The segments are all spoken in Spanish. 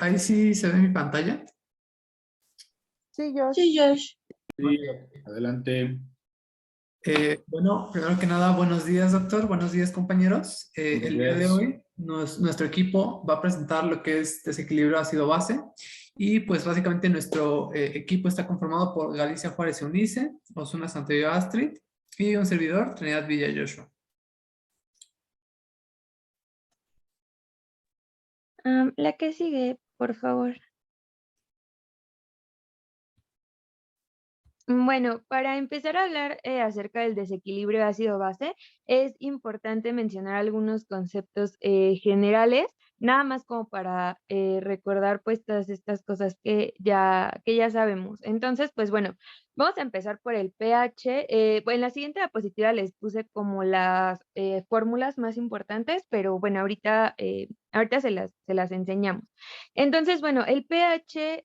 Ahí sí se ve mi pantalla. Sí, Josh. Sí, Josh. Sí, adelante. Bueno, primero que nada, buenos días, doctor. Buenos días, compañeros. Buenos El día de días. hoy, nuestro equipo va a presentar lo que es desequilibrio ácido-base. Y pues básicamente nuestro equipo está conformado por Galicia Juárez Eunice, Osuna Santello Astrid y un servidor, Trinidad Villa Joshua. La que sigue, por favor. Bueno, para empezar a hablar acerca del desequilibrio ácido-base, es importante mencionar algunos conceptos generales, nada más como para recordar pues todas estas cosas que ya sabemos. Entonces, pues bueno, vamos a empezar por el pH. Bueno, en la siguiente diapositiva les puse como las fórmulas más importantes, pero bueno, ahorita se las enseñamos. Entonces, bueno, el pH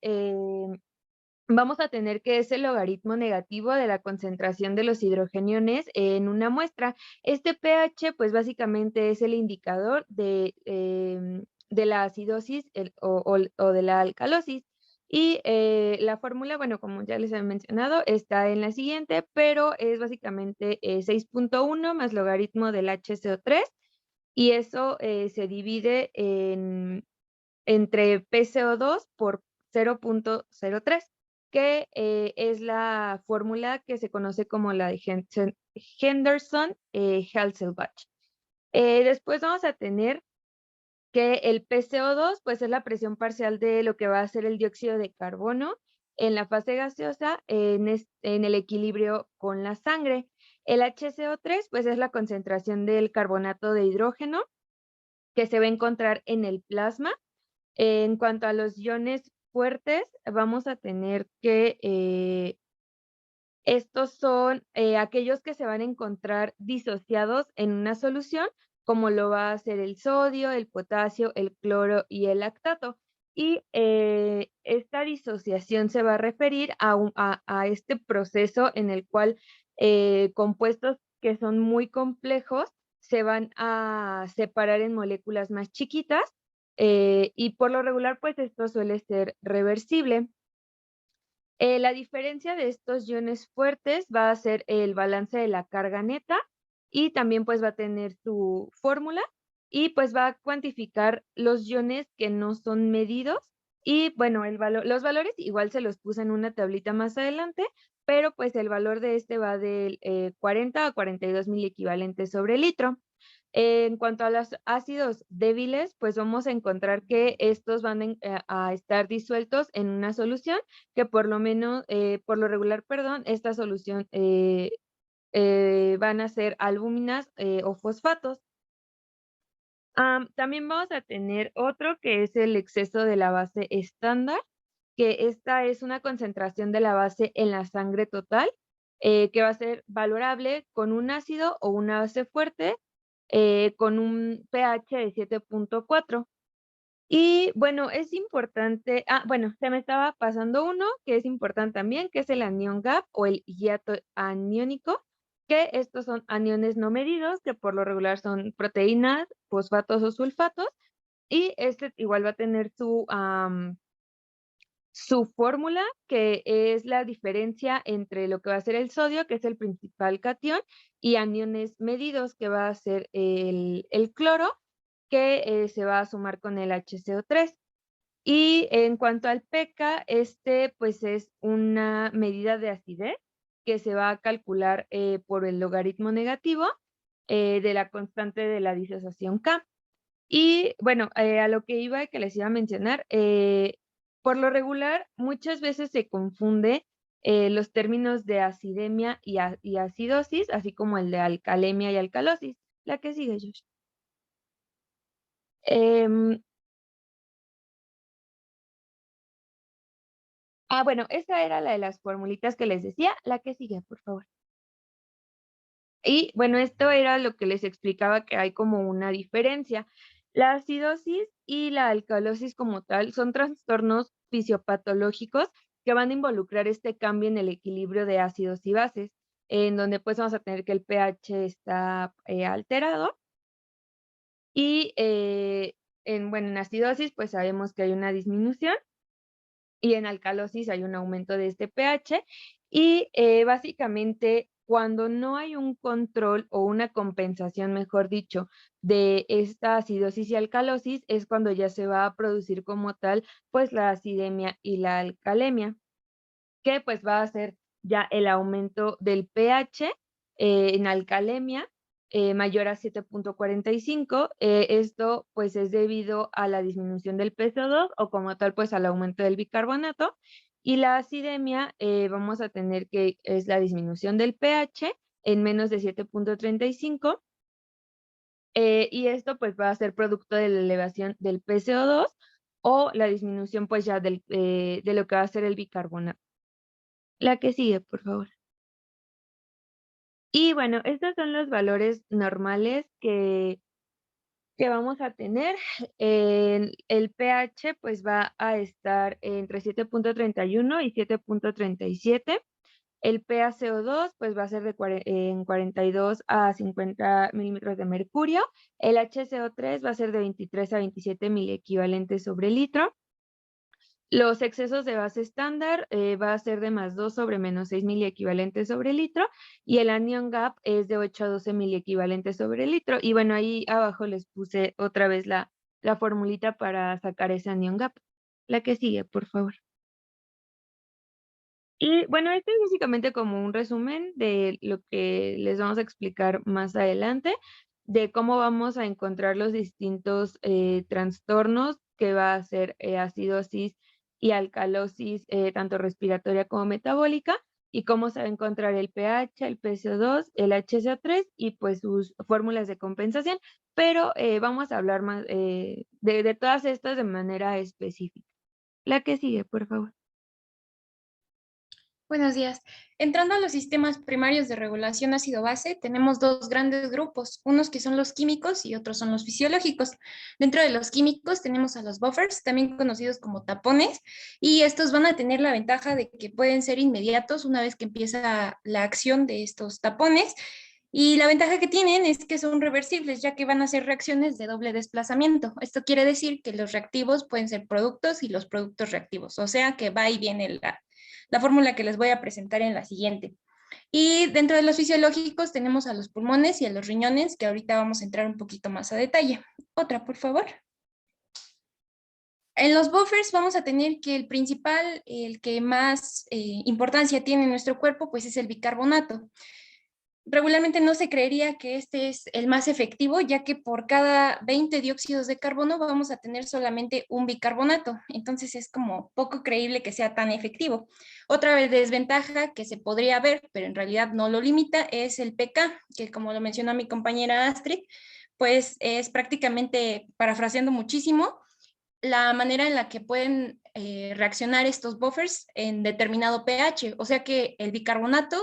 vamos a tener que es el logaritmo negativo de la concentración de los hidrogeniones en una muestra. Este pH, pues básicamente es el indicador de la acidosis o de la alcalosis. Y la fórmula, bueno, como ya les he mencionado, está en la siguiente, pero es básicamente 6.1 más logaritmo del HCO3, y eso se divide entre PCO2 por 0.03, que es la fórmula que se conoce como la de Henderson-Hasselbalch. Después vamos a tener que el PCO2 pues es la presión parcial de lo que va a ser el dióxido de carbono en la fase gaseosa en el equilibrio con la sangre. El HCO3 pues es la concentración del carbonato de hidrógeno que se va a encontrar en el plasma. En cuanto a los iones fuertes, vamos a tener que estos son aquellos que se van a encontrar disociados en una solución, como lo va a ser el sodio, el potasio, el cloro y el lactato. Y esta disociación se va a referir a este proceso en el cual compuestos que son muy complejos se van a separar en moléculas más chiquitas, y por lo regular, pues esto suele ser reversible. La diferencia de estos iones fuertes va a ser el balance de la carga neta, y también pues va a tener su fórmula, y pues va a cuantificar los iones que no son medidos. Y bueno, los valores igual se los puse en una tablita más adelante, pero pues el valor de este va del 40 a 42 miliequivalentes sobre litro. En cuanto a los ácidos débiles, pues vamos a encontrar que estos van a estar disueltos en una solución que por lo regular, perdón, esta solución van a ser albúminas o fosfatos. También vamos a tener otro que es el exceso de la base estándar, que esta es una concentración de la base en la sangre total, que va a ser valorable con un ácido o una base fuerte, con un pH de 7.4. Y bueno, es importante, bueno, se me estaba pasando uno que es importante también, que es el anión gap o el hiato aniónico, que estos son aniones no medidos, que por lo regular son proteínas, fosfatos o sulfatos, y este igual va a tener su fórmula, que es la diferencia entre lo que va a ser el sodio, que es el principal catión, y aniones medidos, que va a ser el cloro, que se va a sumar con el HCO3. Y en cuanto al pK, pues es una medida de acidez que se va a calcular por el logaritmo negativo de la constante de la disociación K. Y bueno, a lo que que les iba a mencionar, por lo regular, muchas veces se confunde los términos de acidemia y acidosis, así como el de alcalemia y alcalosis. La que sigue, Josh. Bueno, esa era la de las formulitas que les decía. La que sigue, por favor. Y bueno, esto era lo que les explicaba, que hay como una diferencia. La acidosis y la alcalosis como tal son trastornos fisiopatológicos que van a involucrar este cambio en el equilibrio de ácidos y bases, en donde pues vamos a tener que el pH está alterado, y en acidosis, pues sabemos que hay una disminución y en alcalosis hay un aumento de este pH. Y básicamente, cuando no hay un control o una compensación, mejor dicho, de esta acidosis y alcalosis, es cuando ya se va a producir como tal, pues la acidemia y la alcalemia, que pues va a ser ya el aumento del pH en alcalemia mayor a 7.45. Esto pues es debido a la disminución del PCO2 o como tal pues al aumento del bicarbonato. Y la acidemia vamos a tener que es la disminución del pH en menos de 7.35. Y esto pues va a ser producto de la elevación del PCO2 o la disminución pues ya de lo que va a ser el bicarbonato. La que sigue, por favor. Y bueno, estos son los valores normales que vamos a tener. El pH pues va a estar entre 7.31 y 7.37. El PaCO2 pues va a ser en 42 a 50 milímetros de mercurio. El HCO3 va a ser de 23 a 27 miliequivalentes sobre litro. Los excesos de base estándar va a ser de +2 sobre -6 miliequivalentes sobre litro y el anion gap es de 8 a 12 miliequivalentes sobre litro. Y bueno, ahí abajo les puse otra vez la formulita para sacar ese anion gap. La que sigue, por favor. Y bueno, esto es básicamente como un resumen de lo que les vamos a explicar más adelante, de cómo vamos a encontrar los distintos trastornos que va a ser acidosis y alcalosis, tanto respiratoria como metabólica, y cómo se va a encontrar el pH, el PCO2, el HCO3 y pues sus fórmulas de compensación, pero vamos a hablar más de todas estas de manera específica. La que sigue, por favor. Buenos días. Entrando a los sistemas primarios de regulación ácido-base, tenemos dos grandes grupos, unos que son los químicos y otros son los fisiológicos. Dentro de los químicos tenemos a los buffers, también conocidos como tapones, y estos van a tener la ventaja de que pueden ser inmediatos una vez que empieza la acción de estos tapones. Y la ventaja que tienen es que son reversibles, ya que van a ser reacciones de doble desplazamiento. Esto quiere decir que los reactivos pueden ser productos y los productos reactivos, o sea que va y viene la fórmula que les voy a presentar en la siguiente. Y dentro de los fisiológicos tenemos a los pulmones y a los riñones, que ahorita vamos a entrar un poquito más a detalle. Otra, por favor. En los buffers vamos a tener que el principal, el que más importancia tiene en nuestro cuerpo, pues es el bicarbonato. Regularmente no se creería que este es el más efectivo, ya que por cada 20 dióxidos de carbono vamos a tener solamente un bicarbonato. Entonces es como poco creíble que sea tan efectivo. Otra desventaja que se podría ver, pero en realidad no lo limita, es el pK, que como lo mencionó mi compañera Astrid, pues es prácticamente, parafraseando muchísimo, la manera en la que pueden reaccionar estos buffers en determinado pH. O sea que el bicarbonato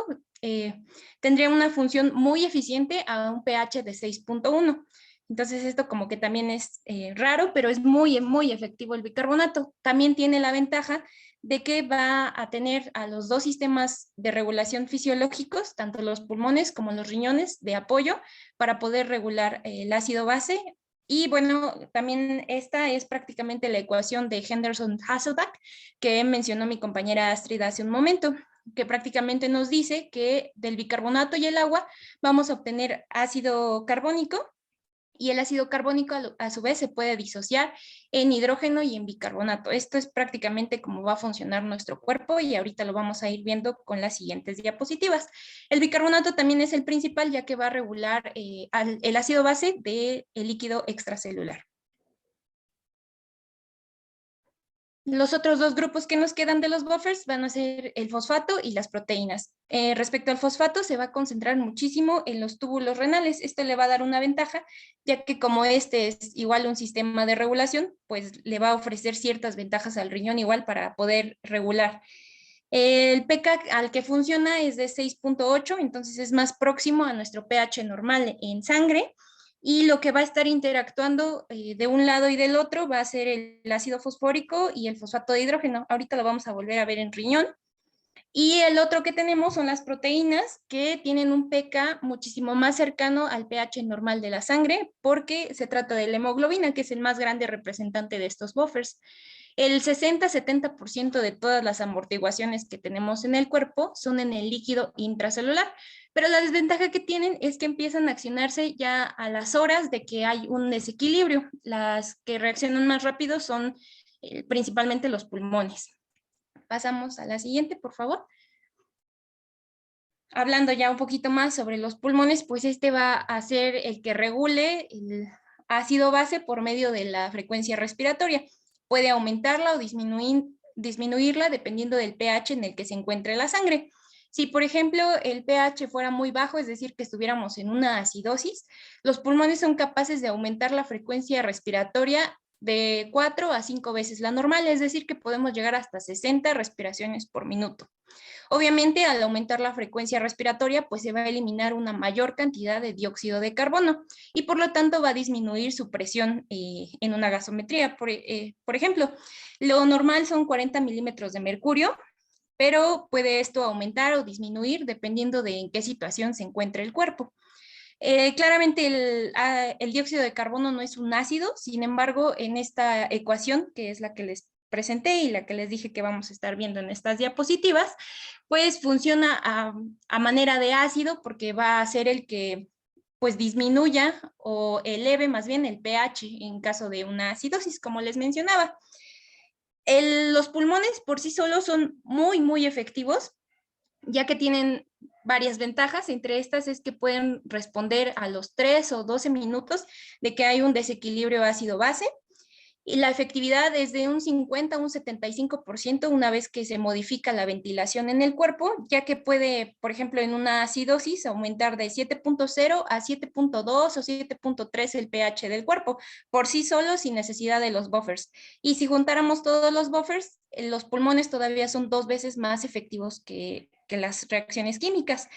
tendría una función muy eficiente a un pH de 6.1. Entonces esto como que también es raro, pero es muy, muy efectivo el bicarbonato. También tiene la ventaja de que va a tener a los dos sistemas de regulación fisiológicos, tanto los pulmones como los riñones, de apoyo para poder regular el ácido base. Y bueno, también esta es prácticamente la ecuación de Henderson-Hasselbalch que mencionó mi compañera Astrid hace un momento, que prácticamente nos dice que del bicarbonato y el agua vamos a obtener ácido carbónico, y el ácido carbónico a su vez se puede disociar en hidrógeno y en bicarbonato. Esto es prácticamente cómo va a funcionar nuestro cuerpo y ahorita lo vamos a ir viendo con las siguientes diapositivas. El bicarbonato también es el principal, ya que va a regular el ácido base del líquido extracelular. Los otros dos grupos que nos quedan de los buffers van a ser el fosfato y las proteínas. Respecto al fosfato, se va a concentrar muchísimo en los túbulos renales. Esto le va a dar una ventaja, ya que como este es igual un sistema de regulación, pues le va a ofrecer ciertas ventajas al riñón igual para poder regular. El pK al que funciona es de 6.8, entonces es más próximo a nuestro pH normal en sangre. Y lo que va a estar interactuando de un lado y del otro va a ser el ácido fosfórico y el fosfato de hidrógeno. Ahorita lo vamos a volver a ver en riñón. Y el otro que tenemos son las proteínas, que tienen un pK muchísimo más cercano al pH normal de la sangre, porque se trata de la hemoglobina, que es el más grande representante de estos buffers. El 60-70% de todas las amortiguaciones que tenemos en el cuerpo son en el líquido intracelular, pero la desventaja que tienen es que empiezan a accionarse ya a las horas de que hay un desequilibrio. Las que reaccionan más rápido son principalmente los pulmones. Pasamos a la siguiente, por favor. Hablando ya un poquito más sobre los pulmones, pues este va a ser el que regule el ácido base por medio de la frecuencia respiratoria. Puede aumentarla o disminuirla dependiendo del pH en el que se encuentre la sangre. Si, por ejemplo, el pH fuera muy bajo, es decir, que estuviéramos en una acidosis, los pulmones son capaces de aumentar la frecuencia respiratoria de 4 a 5 veces la normal, es decir, que podemos llegar hasta 60 respiraciones por minuto. Obviamente, al aumentar la frecuencia respiratoria, pues se va a eliminar una mayor cantidad de dióxido de carbono y por lo tanto va a disminuir su presión en una gasometría. Por ejemplo, lo normal son 40 milímetros de mercurio, pero puede esto aumentar o disminuir dependiendo de en qué situación se encuentre el cuerpo. Claramente el dióxido de carbono no es un ácido, sin embargo, en esta ecuación, que es la que les presenté y la que les dije que vamos a estar viendo en estas diapositivas, pues funciona a manera de ácido porque va a ser el que pues disminuya o eleve más bien el pH en caso de una acidosis, como les mencionaba. Los pulmones por sí solos son muy efectivos, ya que tienen varias ventajas. Entre estas es que pueden responder a los 3 o 12 minutos de que hay un desequilibrio ácido-base, y la efectividad es de un 50 a un 75% una vez que se modifica la ventilación en el cuerpo, ya que puede, por ejemplo, en una acidosis aumentar de 7.0 a 7.2 o 7.3 el pH del cuerpo, por sí solo sin necesidad de los buffers. Y si juntáramos todos los buffers, los pulmones todavía son 2 veces más efectivos que las reacciones químicas.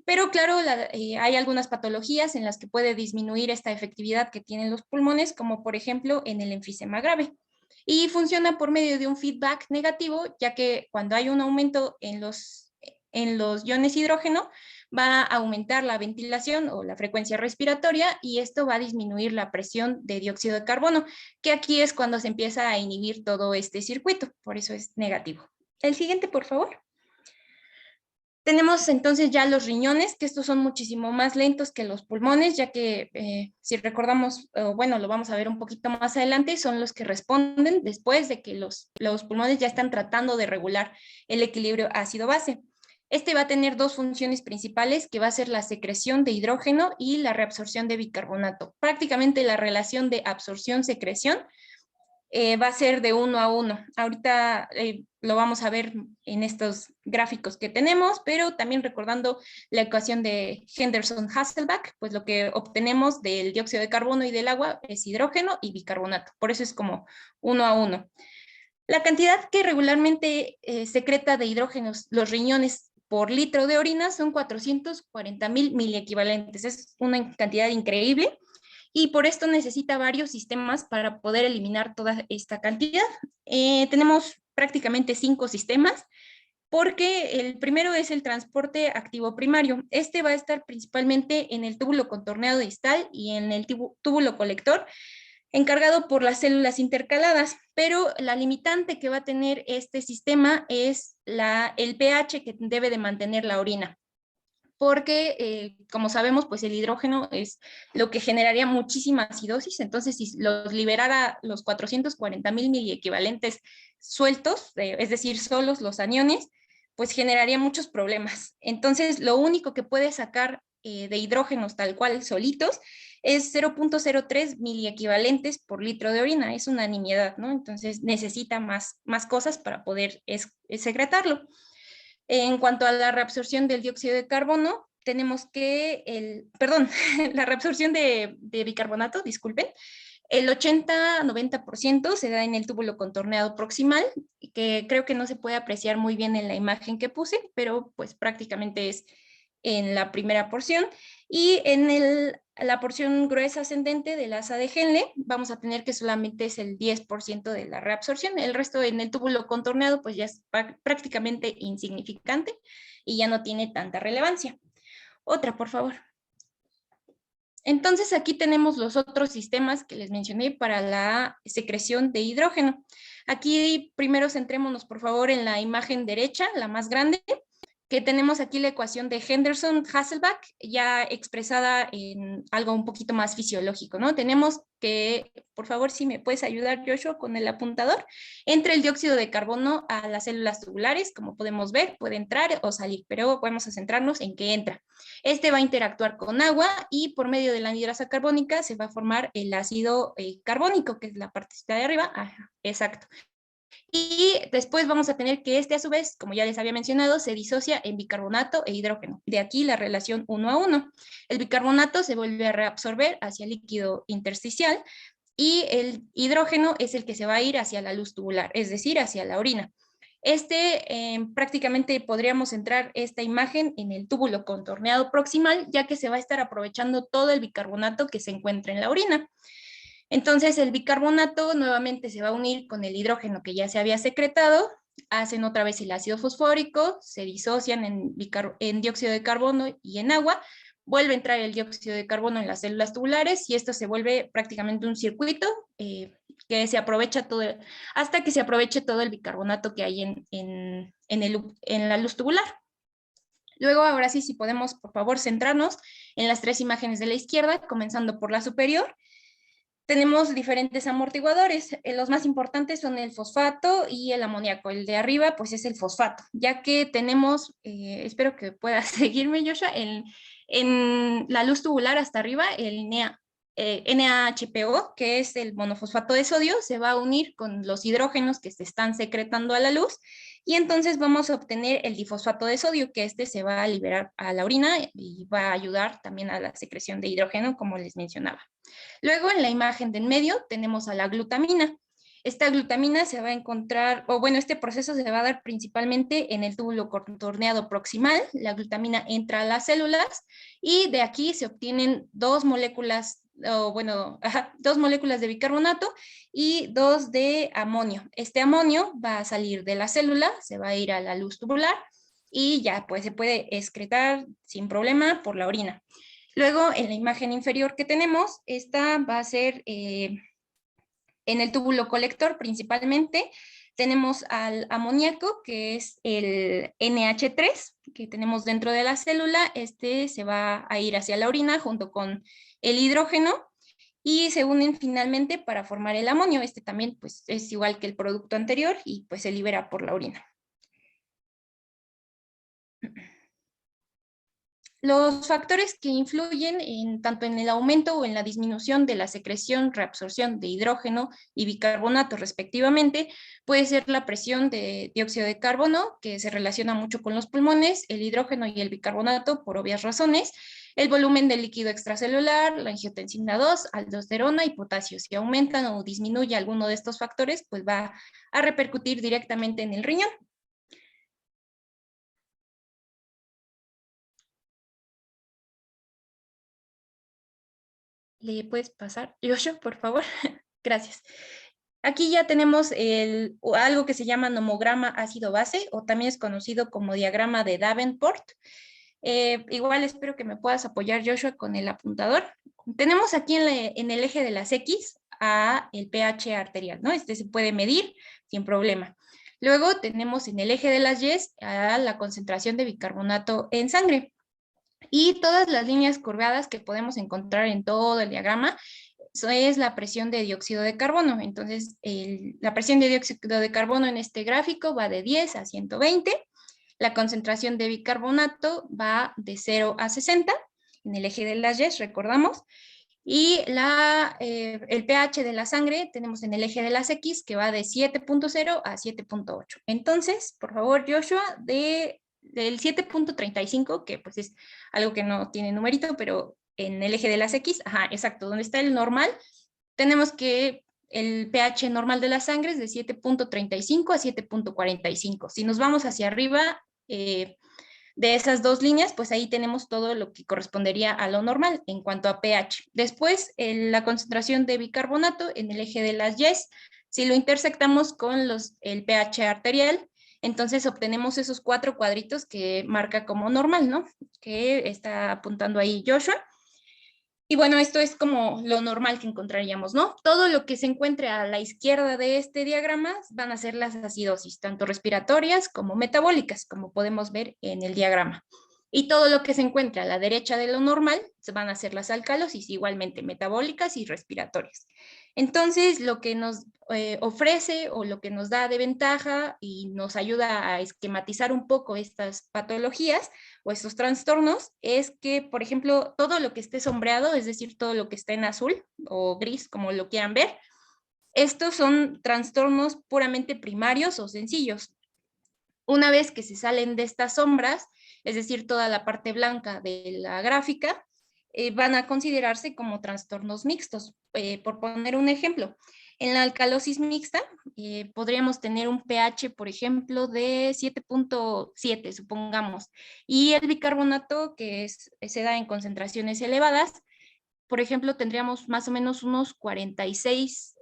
Pero claro, hay algunas patologías en las que puede disminuir esta efectividad que tienen los pulmones, como por ejemplo en el enfisema grave. Y funciona por medio de un feedback negativo, ya que cuando hay un aumento en los iones hidrógeno, va a aumentar la ventilación o la frecuencia respiratoria y esto va a disminuir la presión de dióxido de carbono, que aquí es cuando se empieza a inhibir todo este circuito, por eso es negativo. El siguiente, por favor. Tenemos entonces ya los riñones, que estos son muchísimo más lentos que los pulmones, ya que si recordamos, bueno, lo vamos a ver un poquito más adelante, son los que responden después de que los pulmones ya están tratando de regular el equilibrio ácido-base. Este va a tener dos funciones principales, que va a ser la secreción de hidrógeno y la reabsorción de bicarbonato. Prácticamente la relación de absorción-secreción va a ser de 1 a 1. Ahorita lo vamos a ver en estos gráficos que tenemos, pero también recordando la ecuación de Henderson-Hasselbalch, pues lo que obtenemos del dióxido de carbono y del agua es hidrógeno y bicarbonato. Por eso es como 1 a 1. La cantidad que regularmente secreta de hidrógenos los riñones por litro de orina son 440,000 miliequivalentes. Es una cantidad increíble. Y por esto necesita varios sistemas para poder eliminar toda esta cantidad. Tenemos prácticamente 5 sistemas, porque el primero es el transporte activo primario. Este va a estar principalmente en el túbulo contorneado distal y en el túbulo colector, encargado por las células intercaladas, pero la limitante que va a tener este sistema es el pH que debe de mantener la orina, porque como sabemos, pues el hidrógeno es lo que generaría muchísima acidosis. Entonces si los liberara los 440,000 miliequivalentes sueltos, es decir, solos los aniones, pues generaría muchos problemas. Entonces lo único que puede sacar de hidrógenos tal cual solitos es 0.03 miliequivalentes por litro de orina. Es una nimiedad, ¿no? Entonces necesita más cosas para poder secretarlo. En cuanto a la reabsorción del dióxido de carbono, tenemos que, la reabsorción de bicarbonato, disculpen, el 80-90% se da en el túbulo contorneado proximal, que creo que no se puede apreciar muy bien en la imagen que puse, pero pues prácticamente es en la primera porción. Y en la porción gruesa ascendente del asa de Henle, vamos a tener que solamente es el 10% de la reabsorción. El resto en el túbulo contorneado, pues ya es prácticamente insignificante y ya no tiene tanta relevancia. Otra, por favor. Entonces aquí tenemos los otros sistemas que les mencioné para la secreción de hidrógeno. Aquí primero centrémonos por favor en la imagen derecha, la más grande, que tenemos aquí la ecuación de Henderson-Hasselbalch ya expresada en algo un poquito más fisiológico, ¿no? Tenemos que, por favor, si me puedes ayudar, Joshua, con el apuntador, entre el dióxido de carbono a las células tubulares, como podemos ver, puede entrar o salir, pero vamos a centrarnos en que entra. Este va a interactuar con agua y por medio de la anhidrasa carbónica se va a formar el ácido carbónico, que es la partecita de arriba. Ajá, exacto. Y después vamos a tener que este a su vez, como ya les había mencionado, se disocia en bicarbonato e hidrógeno. De aquí la relación 1 a 1. El bicarbonato se vuelve a reabsorber hacia el líquido intersticial y el hidrógeno es el que se va a ir hacia la luz tubular, es decir, hacia la orina. Prácticamente podríamos centrar esta imagen en el túbulo contorneado proximal, ya que se va a estar aprovechando todo el bicarbonato que se encuentra en la orina. Entonces el bicarbonato nuevamente se va a unir con el hidrógeno que ya se había secretado, hacen otra vez el ácido fosfórico, se disocian en dióxido de carbono y en agua, vuelve a entrar el dióxido de carbono en las células tubulares y esto se vuelve prácticamente un circuito que se aprovecha todo, hasta que se aproveche todo el bicarbonato que hay en la luz tubular. Luego, ahora sí, si podemos, por favor, centrarnos en las tres imágenes de la izquierda, comenzando por la superior. Tenemos diferentes amortiguadores. Los más importantes son el fosfato y el amoníaco. El de arriba, pues, es el fosfato, ya que tenemos, espero que puedas seguirme, Joshua, en la luz tubular hasta arriba, el NaHPO, que es el monofosfato de sodio, se va a unir con los hidrógenos que se están secretando a la luz y entonces vamos a obtener el difosfato de sodio, que este se va a liberar a la orina y va a ayudar también a la secreción de hidrógeno, como les mencionaba. Luego, en la imagen del medio, tenemos a la glutamina. Esta glutamina se va a encontrar, o bueno, este proceso se va a dar principalmente en el túbulo contorneado proximal. La glutamina entra a las células y de aquí se obtienen dos moléculas de bicarbonato y dos de amonio. Este amonio va a salir de la célula, se va a ir a la luz tubular y ya pues se puede excretar sin problema por la orina. Luego, en la imagen inferior que tenemos, esta va a ser en el túbulo colector principalmente. Tenemos al amoníaco, que es el NH3, que tenemos dentro de la célula. Este se va a ir hacia la orina junto con el hidrógeno y se unen finalmente para formar el amonio. Este también pues, es igual que el producto anterior y pues se libera por la orina. Los factores que influyen tanto en el aumento o en la disminución de la secreción, reabsorción de hidrógeno y bicarbonato respectivamente, puede ser la presión de dióxido de carbono, que se relaciona mucho con los pulmones, el hidrógeno y el bicarbonato por obvias razones, el volumen del líquido extracelular, la angiotensina 2, aldosterona y potasio. Si aumentan o disminuye alguno de estos factores, pues va a repercutir directamente en el riñón. ¿Le puedes pasar, Joshua, por favor? Gracias. Aquí ya tenemos algo que se llama nomograma ácido-base, o también es conocido como diagrama de Davenport. Igual espero que me puedas apoyar, Joshua, con el apuntador. Tenemos aquí en el eje de las X a el pH arterial, ¿no? Este se puede medir sin problema. Luego tenemos en el eje de las Y a la concentración de bicarbonato en sangre. Y todas las líneas curvadas que podemos encontrar en todo el diagrama, eso es la presión de dióxido de carbono. Entonces, la presión de dióxido de carbono en este gráfico va de 10 a 120. La concentración de bicarbonato va de 0 a 60. En el eje de las Y, recordamos. Y el pH de la sangre tenemos en el eje de las X, que va de 7.0 a 7.8. Entonces, por favor, Joshua, del 7.35, que pues es algo que no tiene numerito, pero en el eje de las X, ajá, exacto, donde está el normal, tenemos que el pH normal de la sangre es de 7.35 a 7.45. Si nos vamos hacia arriba, de esas dos líneas, pues ahí tenemos todo lo que correspondería a lo normal en cuanto a pH. Después, la concentración de bicarbonato en el eje de las Y's, si lo intersectamos con el pH arterial, entonces obtenemos esos 4 cuadritos que marca como normal, ¿no? Que está apuntando ahí Joshua. Y bueno, esto es como lo normal que encontraríamos, ¿no? Todo lo que se encuentre a la izquierda de este diagrama van a ser las acidosis, tanto respiratorias como metabólicas, como podemos ver en el diagrama. Y todo lo que se encuentre a la derecha de lo normal van a ser las alcalosis, igualmente metabólicas y respiratorias. Entonces, lo que nos ofrece o lo que nos da de ventaja y nos ayuda a esquematizar un poco estas patologías o estos trastornos es que, por ejemplo, todo lo que esté sombreado, es decir, todo lo que está en azul o gris, como lo quieran ver, estos son trastornos puramente primarios o sencillos. Una vez que se salen de estas sombras, es decir, toda la parte blanca de la gráfica, van a considerarse como trastornos mixtos. Por poner un ejemplo, en la alcalosis mixta podríamos tener un pH, por ejemplo, de 7.7, supongamos, y el bicarbonato, que se da en concentraciones elevadas, por ejemplo, tendríamos más o menos unos 46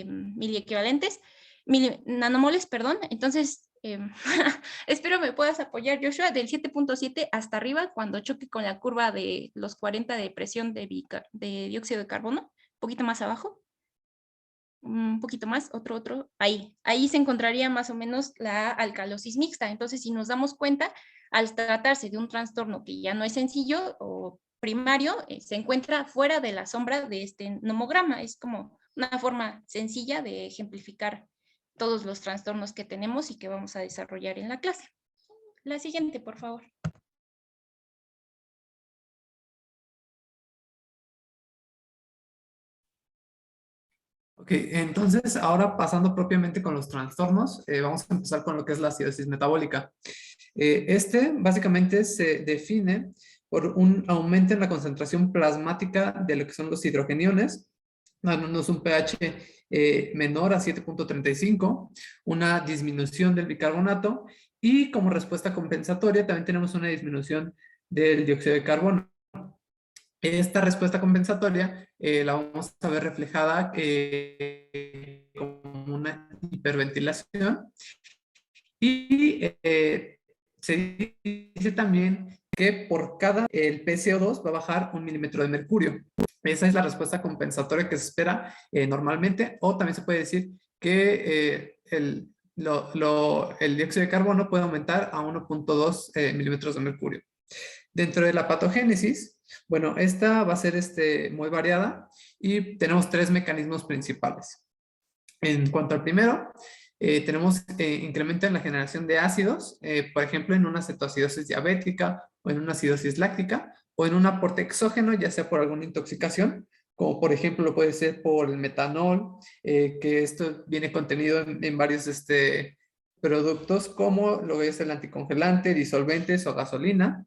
miliequivalentes, nanomoles, perdón. Entonces, espero me puedas apoyar, Joshua, del 7.7 hasta arriba cuando choque con la curva de los 40 de presión de dióxido de carbono, un poquito más abajo, un poquito más, otro, ahí se encontraría más o menos la alcalosis mixta. Entonces, si nos damos cuenta, al tratarse de un trastorno que ya no es sencillo o primario, se encuentra fuera de la sombra de este nomograma. Es como una forma sencilla de ejemplificar todos los trastornos que tenemos y que vamos a desarrollar en la clase. La siguiente, por favor. Ok, entonces ahora pasando propiamente con los trastornos, vamos a empezar con lo que es la acidosis metabólica. Básicamente se define por un aumento en la concentración plasmática de lo que son los hidrogeniones, dándonos un pH menor a 7.35, una disminución del bicarbonato y como respuesta compensatoria también tenemos una disminución del dióxido de carbono. Esta respuesta compensatoria la vamos a ver reflejada como una hiperventilación y se dice también que por cada el PCO2 va a bajar 1 milímetro de mercurio. Esa es la respuesta compensatoria que se espera normalmente, o también se puede decir que el dióxido de carbono puede aumentar a 1.2 milímetros de mercurio. Dentro de la patogénesis, bueno, esta va a ser muy variada y tenemos 3 mecanismos principales. En cuanto al primero, tenemos incremento en la generación de ácidos, por ejemplo, en una cetoacidosis diabética o en una acidosis láctica o en un aporte exógeno, ya sea por alguna intoxicación, como por ejemplo puede ser por el metanol, que esto viene contenido en varios productos como lo que es el anticongelante, disolventes o gasolina.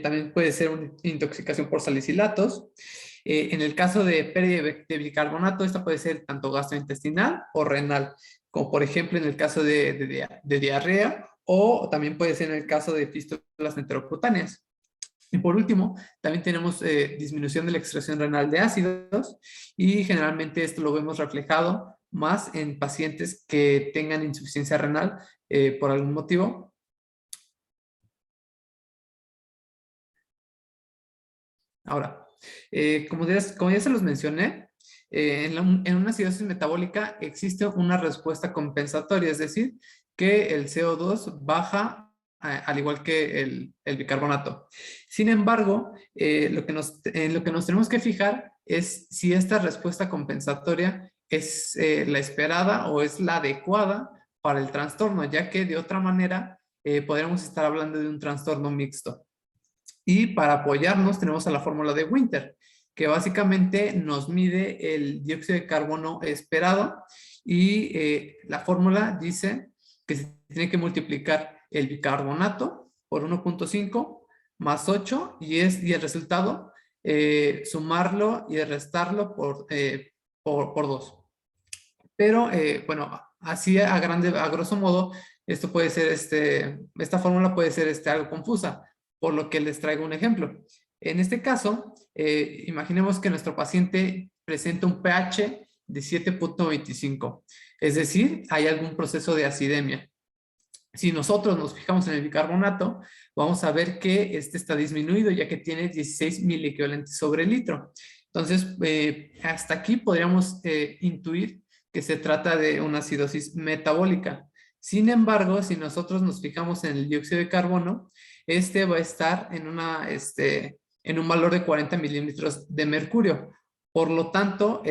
También puede ser una intoxicación por salicilatos. En el caso de pérdida de bicarbonato, esta puede ser tanto gastrointestinal o renal, como por ejemplo en el caso de diarrea, o también puede ser en el caso de fístulas enterocutáneas. Y por último, también tenemos disminución de la excreción renal de ácidos y generalmente esto lo vemos reflejado más en pacientes que tengan insuficiencia renal por algún motivo. Ahora, como ya se los mencioné, en una acidosis metabólica existe una respuesta compensatoria, es decir, que el CO2 baja al igual que el bicarbonato. Sin embargo, en lo que nos tenemos que fijar es si esta respuesta compensatoria es la esperada o es la adecuada para el trastorno, ya que de otra manera podríamos estar hablando de un trastorno mixto. Y para apoyarnos tenemos a la fórmula de Winter, que básicamente nos mide el dióxido de carbono esperado y la fórmula dice que se tiene que multiplicar el bicarbonato por 1.5 más 8 y el resultado sumarlo y restarlo por 2. Pero bueno, así a grosso modo Esto puede ser, esta fórmula puede ser algo confusa, por lo que les traigo un ejemplo. En este caso, imaginemos que nuestro paciente presenta un pH de 7.25, es decir, hay algún proceso de acidemia. Si nosotros nos fijamos en el bicarbonato, vamos a ver que este está disminuido, ya que tiene 16 miliequivalentes sobre litro. Entonces, hasta aquí podríamos intuir que se trata de una acidosis metabólica. Sin embargo, si nosotros nos fijamos en el dióxido de carbono, este va a estar en un valor de 40 milímetros de mercurio. Por lo tanto,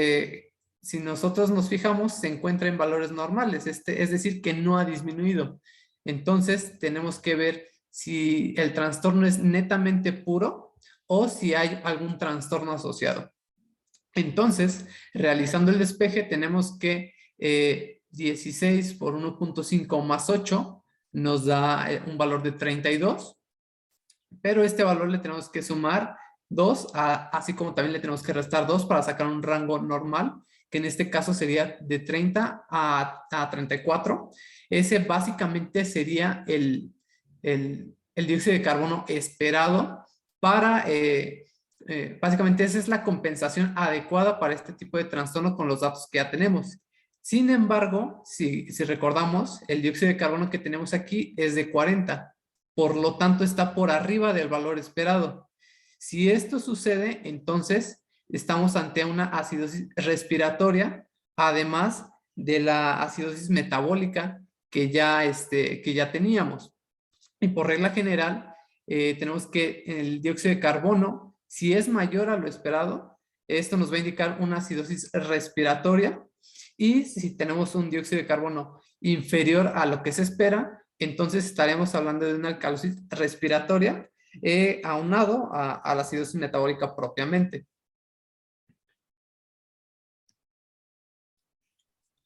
si nosotros nos fijamos, se encuentra en valores normales, es decir, que no ha disminuido. Entonces, tenemos que ver si el trastorno es netamente puro o si hay algún trastorno asociado. Entonces, realizando el despeje, tenemos que 16 por 1.5 más 8 nos da un valor de 32, pero este valor le tenemos que sumar 2, así como también le tenemos que restar 2 para sacar un rango normal, que en este caso sería de 30 a 34. Ese básicamente sería el dióxido de carbono esperado para, básicamente esa es la compensación adecuada para este tipo de trastorno con los datos que ya tenemos. Sin embargo, si recordamos, el dióxido de carbono que tenemos aquí es de 40, por lo tanto está por arriba del valor esperado. Si esto sucede, entonces estamos ante una acidosis respiratoria, además de la acidosis metabólica que ya teníamos. Y por regla general, tenemos que el dióxido de carbono, si es mayor a lo esperado, esto nos va a indicar una acidosis respiratoria. Y si tenemos un dióxido de carbono inferior a lo que se espera, entonces estaremos hablando de una alcalosis respiratoria aunado a la acidosis metabólica propiamente.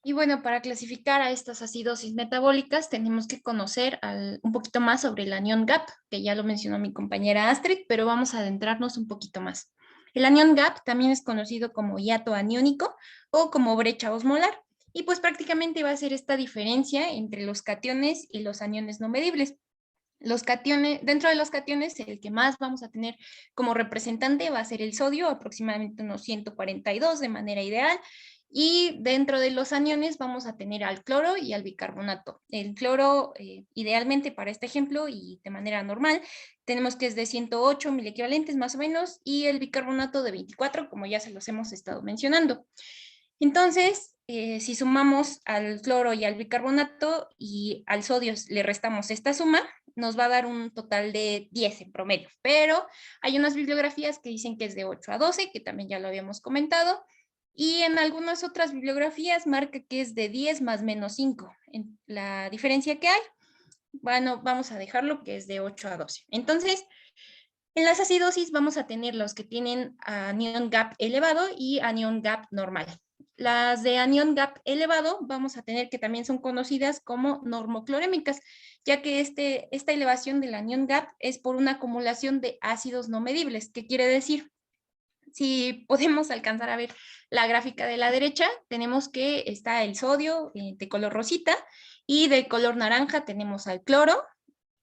Y bueno, para clasificar a estas acidosis metabólicas tenemos que conocer un poquito más sobre el anión GAP, que ya lo mencionó mi compañera Astrid, pero vamos a adentrarnos un poquito más. El anión GAP también es conocido como hiato aniónico o como brecha osmolar, y pues prácticamente va a ser esta diferencia entre los cationes y los aniones no medibles. Los cationes, dentro de los cationes, el que más vamos a tener como representante va a ser el sodio, aproximadamente unos 142 de manera ideal. Y dentro de los aniones vamos a tener al cloro y al bicarbonato. El cloro, idealmente para este ejemplo y de manera normal, tenemos que es de 108 miliequivalentes más o menos, y el bicarbonato de 24, como ya se los hemos estado mencionando. Entonces, si sumamos al cloro y al bicarbonato y al sodio le restamos esta suma, nos va a dar un total de 10 en promedio. Pero hay unas bibliografías que dicen que es de 8 a 12, que también ya lo habíamos comentado. Y en algunas otras bibliografías marca que es de 10 más menos 5. La diferencia que hay, bueno, vamos a dejarlo que es de 8 a 12. Entonces, en las acidosis vamos a tener los que tienen anión GAP elevado y anión GAP normal. Las de anión GAP elevado vamos a tener que también son conocidas como normoclorémicas, ya que esta elevación del anión GAP es por una acumulación de ácidos no medibles. ¿Qué quiere decir? Si podemos alcanzar a ver la gráfica de la derecha, tenemos que está el sodio de color rosita, y de color naranja tenemos al cloro,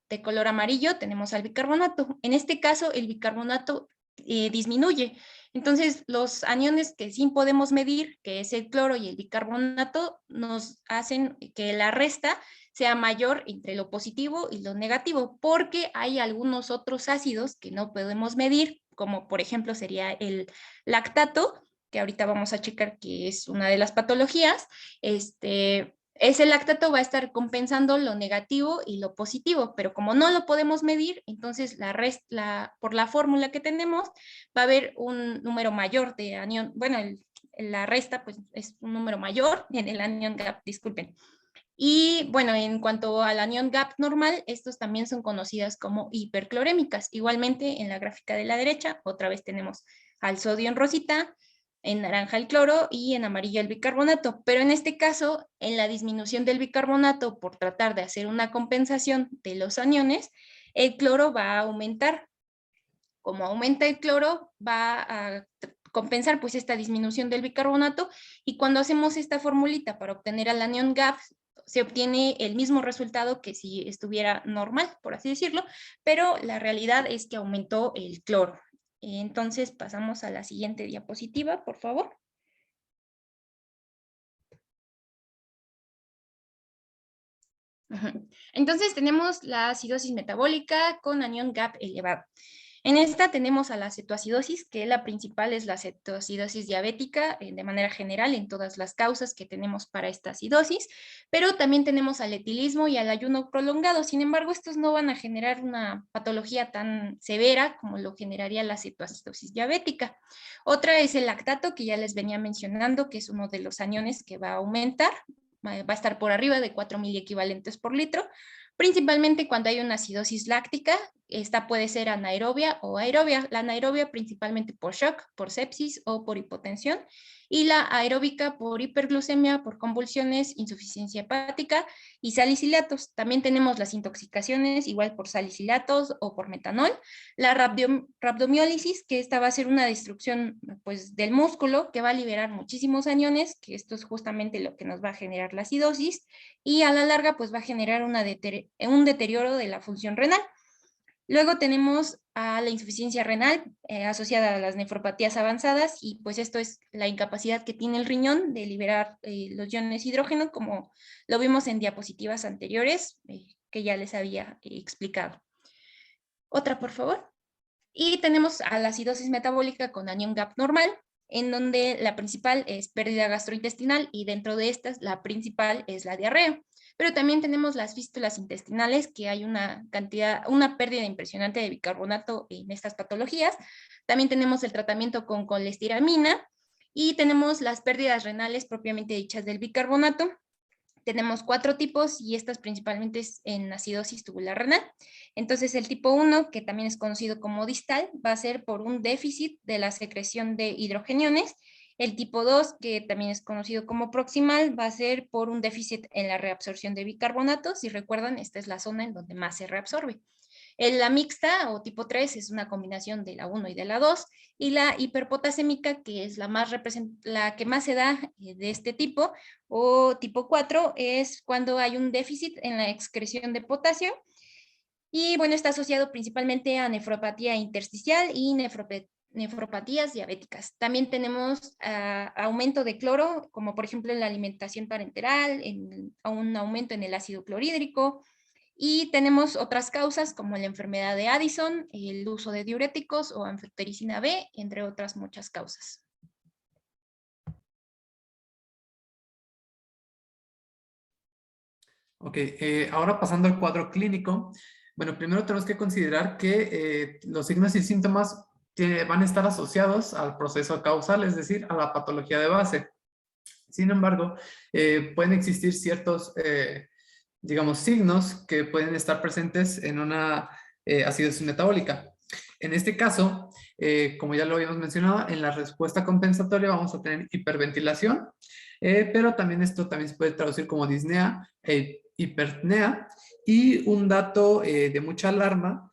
de color amarillo tenemos al bicarbonato. En este caso, el bicarbonato disminuye. Entonces, los aniones que sí podemos medir, que es el cloro y el bicarbonato, nos hacen que la resta sea mayor entre lo positivo y lo negativo, porque hay algunos otros ácidos que no podemos medir, como por ejemplo sería el lactato, que ahorita vamos a checar que es una de las patologías. Ese lactato va a estar compensando lo negativo y lo positivo, pero como no lo podemos medir, entonces por la fórmula que tenemos va a haber un número mayor de anión, bueno, la resta pues es un número mayor en el anión GAP, disculpen. Y bueno, en cuanto al anión GAP normal, estos también son conocidas como hiperclorémicas. Igualmente en la gráfica de la derecha, otra vez tenemos al sodio en rosita, en naranja el cloro y en amarillo el bicarbonato. Pero en este caso, en la disminución del bicarbonato por tratar de hacer una compensación de los aniones, el cloro va a aumentar. Como aumenta el cloro, va a compensar pues esta disminución del bicarbonato, y cuando hacemos esta formulita para obtener al anión GAP, se obtiene el mismo resultado que si estuviera normal, por así decirlo, pero la realidad es que aumentó el cloro. Entonces pasamos a la siguiente diapositiva, por favor. Entonces tenemos la acidosis metabólica con anión GAP elevado. En esta tenemos a la cetoacidosis, que la principal es la cetoacidosis diabética, de manera general en todas las causas que tenemos para esta acidosis, pero también tenemos al etilismo y al ayuno prolongado. Sin embargo, estos no van a generar una patología tan severa como lo generaría la cetoacidosis diabética. Otra es el lactato, que ya les venía mencionando, que es uno de los aniones que va a aumentar, va a estar por arriba de 4 miliequivalentes por litro, principalmente cuando hay una acidosis láctica. Esta puede ser anaerobia o aerobia. La anaerobia principalmente por shock, por sepsis o por hipotensión, y la aeróbica por hiperglucemia, por convulsiones, insuficiencia hepática y salicilatos. También tenemos las intoxicaciones, igual por salicilatos o por metanol. La rhabdomiólisis, que esta va a ser una destrucción pues, del músculo, que va a liberar muchísimos aniones, que esto es justamente lo que nos va a generar la acidosis, y a la larga pues va a generar un deterioro de la función renal. Luego tenemos a la insuficiencia renal asociada a las nefropatías avanzadas, y pues esto es la incapacidad que tiene el riñón de liberar los iones hidrógeno, como lo vimos en diapositivas anteriores que ya les había explicado. Otra, por favor. Y tenemos a la acidosis metabólica con anión GAP normal, en donde la principal es pérdida gastrointestinal y dentro de estas la principal es la diarrea. Pero también tenemos las fístulas intestinales, que hay una pérdida impresionante de bicarbonato en estas patologías. También tenemos el tratamiento con colestiramina y tenemos las pérdidas renales propiamente dichas del bicarbonato. Tenemos 4 tipos y estas principalmente es en acidosis tubular renal. Entonces el tipo 1, que también es conocido como distal, va a ser por un déficit de la secreción de hidrogeniones. El tipo 2, que también es conocido como proximal, va a ser por un déficit en la reabsorción de bicarbonato. Si recuerdan, esta es la zona en donde más se reabsorbe. La mixta o tipo 3 es una combinación de la 1 y de la 2, y la hiperpotasémica, que es la que más se da de este tipo, o tipo 4, es cuando hay un déficit en la excreción de potasio, y bueno, está asociado principalmente a nefropatía intersticial y nefropatías diabéticas. También tenemos aumento de cloro, como por ejemplo en la alimentación parenteral, un aumento en el ácido clorhídrico, y tenemos otras causas como la enfermedad de Addison, el uso de diuréticos o anfotericina B, entre otras muchas causas. Ok, ahora pasando al cuadro clínico. Bueno, primero tenemos que considerar que los signos y síntomas van a estar asociados al proceso causal, es decir, a la patología de base. Sin embargo, pueden existir ciertos, digamos, signos que pueden estar presentes en una acidosis metabólica. En este caso, como ya lo habíamos mencionado, en la respuesta compensatoria vamos a tener hiperventilación, pero también esto también se puede traducir como disnea e hiperpnea, y un dato de mucha alarma,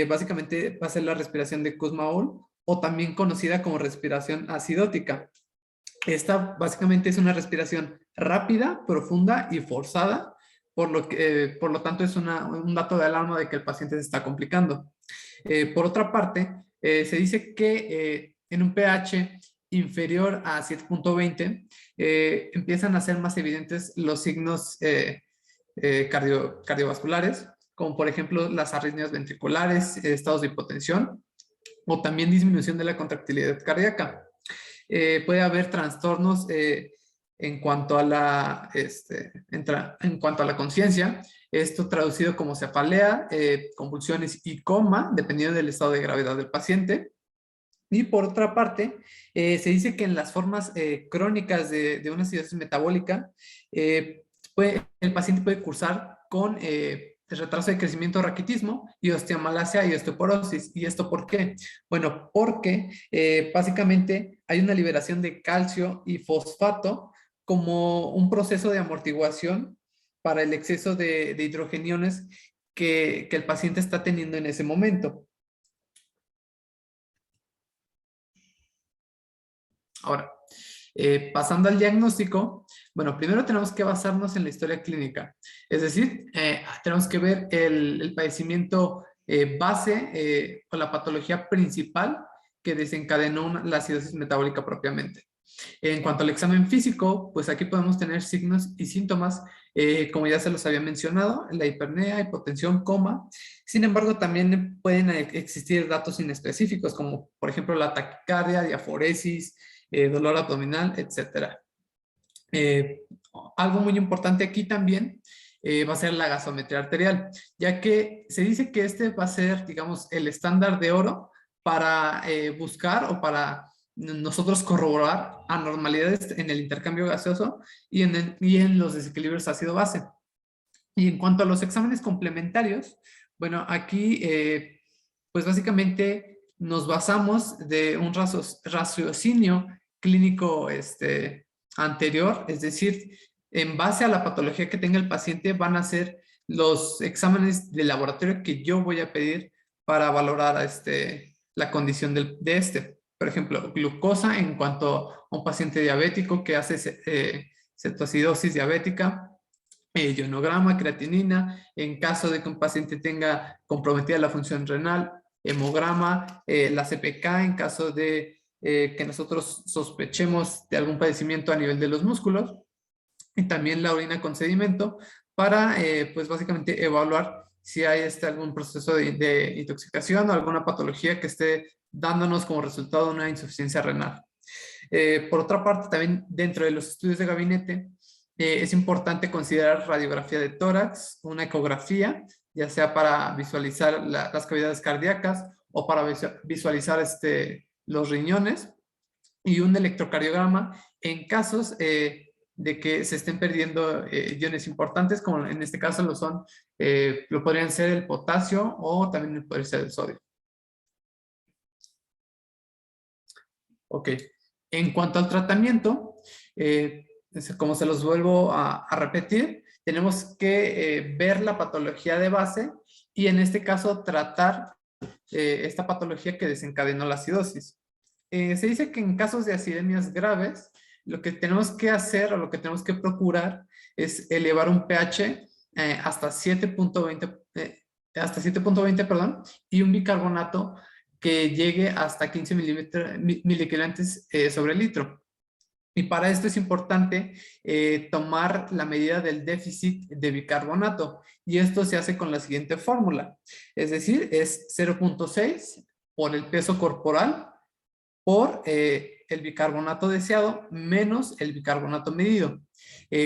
básicamente va a ser la respiración de Kussmaul, o también conocida como respiración acidótica. Esta básicamente es una respiración rápida, profunda y forzada, por lo tanto es un dato de alarma de que el paciente se está complicando. Por otra parte, se dice que en un pH inferior a 7.20 empiezan a ser más evidentes los signos cardiovasculares, como por ejemplo las arritmias ventriculares, estados de hipotensión o también disminución de la contractilidad cardíaca. Puede haber trastornos en cuanto a la conciencia, esto traducido como cefalea, convulsiones y coma, dependiendo del estado de gravedad del paciente. Y por otra parte, se dice que en las formas crónicas de una acidosis metabólica, el paciente puede cursar con retraso de crecimiento, raquitismo y osteomalacia y osteoporosis. ¿Y esto por qué? Bueno, porque básicamente hay una liberación de calcio y fosfato como un proceso de amortiguación para el exceso de hidrogeniones que el paciente está teniendo en ese momento. Ahora, Pasando al diagnóstico, bueno, primero tenemos que basarnos en la historia clínica. Es decir, tenemos que ver el padecimiento base o la patología principal que desencadenó la acidosis metabólica propiamente. En cuanto al examen físico, pues aquí podemos tener signos y síntomas, como ya se los había mencionado, la hipernea, hipotensión, coma. Sin embargo, también pueden existir datos inespecíficos, como por ejemplo la taquicardia, diaforesis, dolor abdominal, etc. Algo muy importante aquí también va a ser la gasometría arterial, ya que se dice que este va a ser, digamos, el estándar de oro para buscar o para nosotros corroborar anormalidades en el intercambio gaseoso y en los desequilibrios ácido-base. Y en cuanto a los exámenes complementarios, bueno, aquí pues básicamente nos basamos de un raciocinio clínico anterior, es decir, en base a la patología que tenga el paciente van a ser los exámenes de laboratorio que yo voy a pedir para valorar la condición de este. Por ejemplo, glucosa en cuanto a un paciente diabético que hace cetoacidosis diabética, ionograma, creatinina, en caso de que un paciente tenga comprometida la función renal, hemograma, la CPK en caso de que nosotros sospechemos de algún padecimiento a nivel de los músculos, y también la orina con sedimento para, pues básicamente evaluar si hay algún proceso de intoxicación o alguna patología que esté dándonos como resultado una insuficiencia renal. Por otra parte, también dentro de los estudios de gabinete, es importante considerar radiografía de tórax, una ecografía, ya sea para visualizar las cavidades cardíacas o para visualizar los riñones, y un electrocardiograma en casos de que se estén perdiendo iones importantes, como en este caso lo podrían ser el potasio o también podría ser el sodio. Ok, en cuanto al tratamiento, como se los vuelvo a repetir, tenemos que ver la patología de base y en este caso tratar esta patología que desencadenó la acidosis. Se dice que en casos de acidemias graves, lo que tenemos que hacer o lo que tenemos que procurar es elevar un pH hasta 7.20, perdón, y un bicarbonato que llegue hasta 15 miliequivalentes sobre litro. Y para esto es importante tomar la medida del déficit de bicarbonato. Y esto se hace con la siguiente fórmula. Es decir, es 0.6 por el peso corporal por el bicarbonato deseado menos el bicarbonato medido.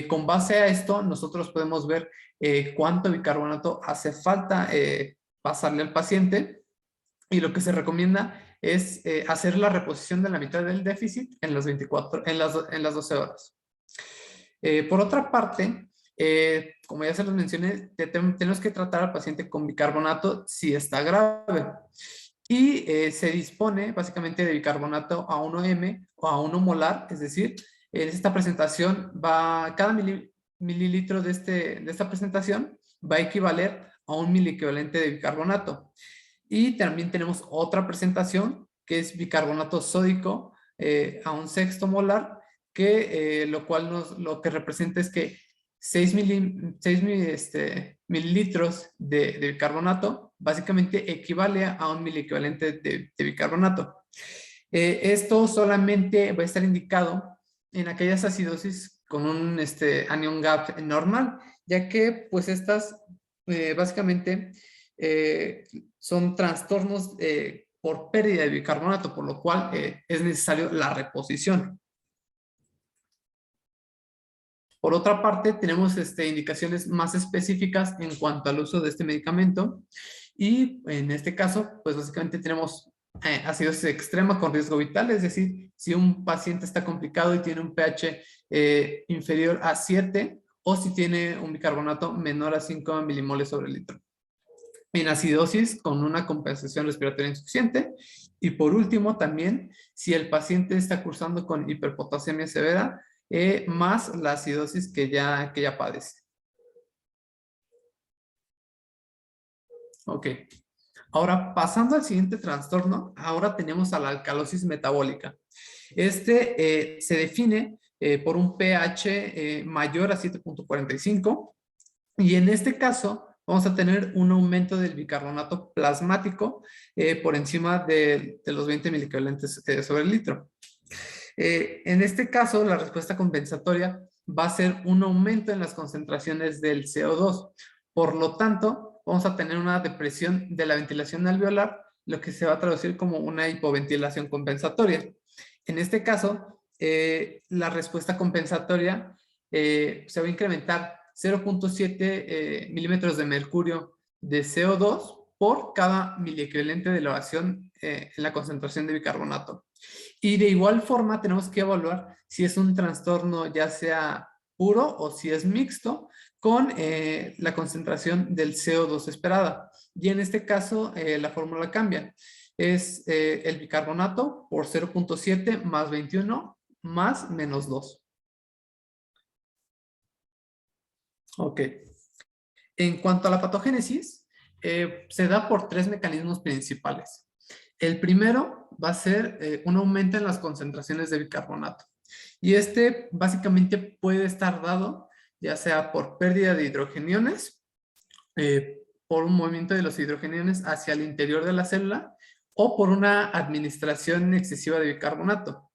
Con base a esto, nosotros podemos ver cuánto bicarbonato hace falta pasarle al paciente, y lo que se recomienda es hacer la reposición de la mitad del déficit en las 12 horas. Por otra parte, como ya se los mencioné, tenemos que tratar al paciente con bicarbonato si está grave. Y se dispone básicamente de bicarbonato a 1M o a 1 molar, es decir, en esta presentación cada mililitro de esta presentación va a equivaler a 1 miliequivalente de bicarbonato. Y también tenemos otra presentación que es bicarbonato sódico a 1/6 molar, que lo que representa es que 6 mililitros de bicarbonato básicamente equivale a 1 miliequivalente de bicarbonato. Esto solamente va a estar indicado en aquellas acidosis con un anion gap normal, ya que pues estas básicamente son trastornos por pérdida de bicarbonato, por lo cual es necesario la reposición. Por otra parte, tenemos indicaciones más específicas en cuanto al uso de este medicamento, y en este caso, pues básicamente tenemos acidosis extrema con riesgo vital, es decir, si un paciente está complicado y tiene un pH inferior a 7, o si tiene un bicarbonato menor a 5 milimoles sobre litro. En acidosis con una compensación respiratoria insuficiente. Y por último también, si el paciente está cursando con hiperpotasemia severa, más la acidosis que ya padece. Ok. Ahora, pasando al siguiente trastorno, ahora tenemos a la alcalosis metabólica. Se define por un pH mayor a 7.45 y en este caso vamos a tener un aumento del bicarbonato plasmático por encima de los 20 miliequivalentes sobre el litro. En este caso, la respuesta compensatoria va a ser un aumento en las concentraciones del CO2. Por lo tanto, vamos a tener una depresión de la ventilación alveolar, lo que se va a traducir como una hipoventilación compensatoria. En este caso, la respuesta compensatoria se va a incrementar 0.7 milímetros de mercurio de CO2 por cada miliequivalente de elevación en la concentración de bicarbonato. Y de igual forma tenemos que evaluar si es un trastorno ya sea puro o si es mixto con la concentración del CO2 esperada. Y en este caso la fórmula cambia. Es el bicarbonato por 0.7 más 21 más menos 2. Ok. En cuanto a la patogénesis, se da por 3 mecanismos principales. El primero va a ser un aumento en las concentraciones de bicarbonato. Y básicamente puede estar dado ya sea por pérdida de hidrogeniones, por un movimiento de los hidrogeniones hacia el interior de la célula o por una administración excesiva de bicarbonato.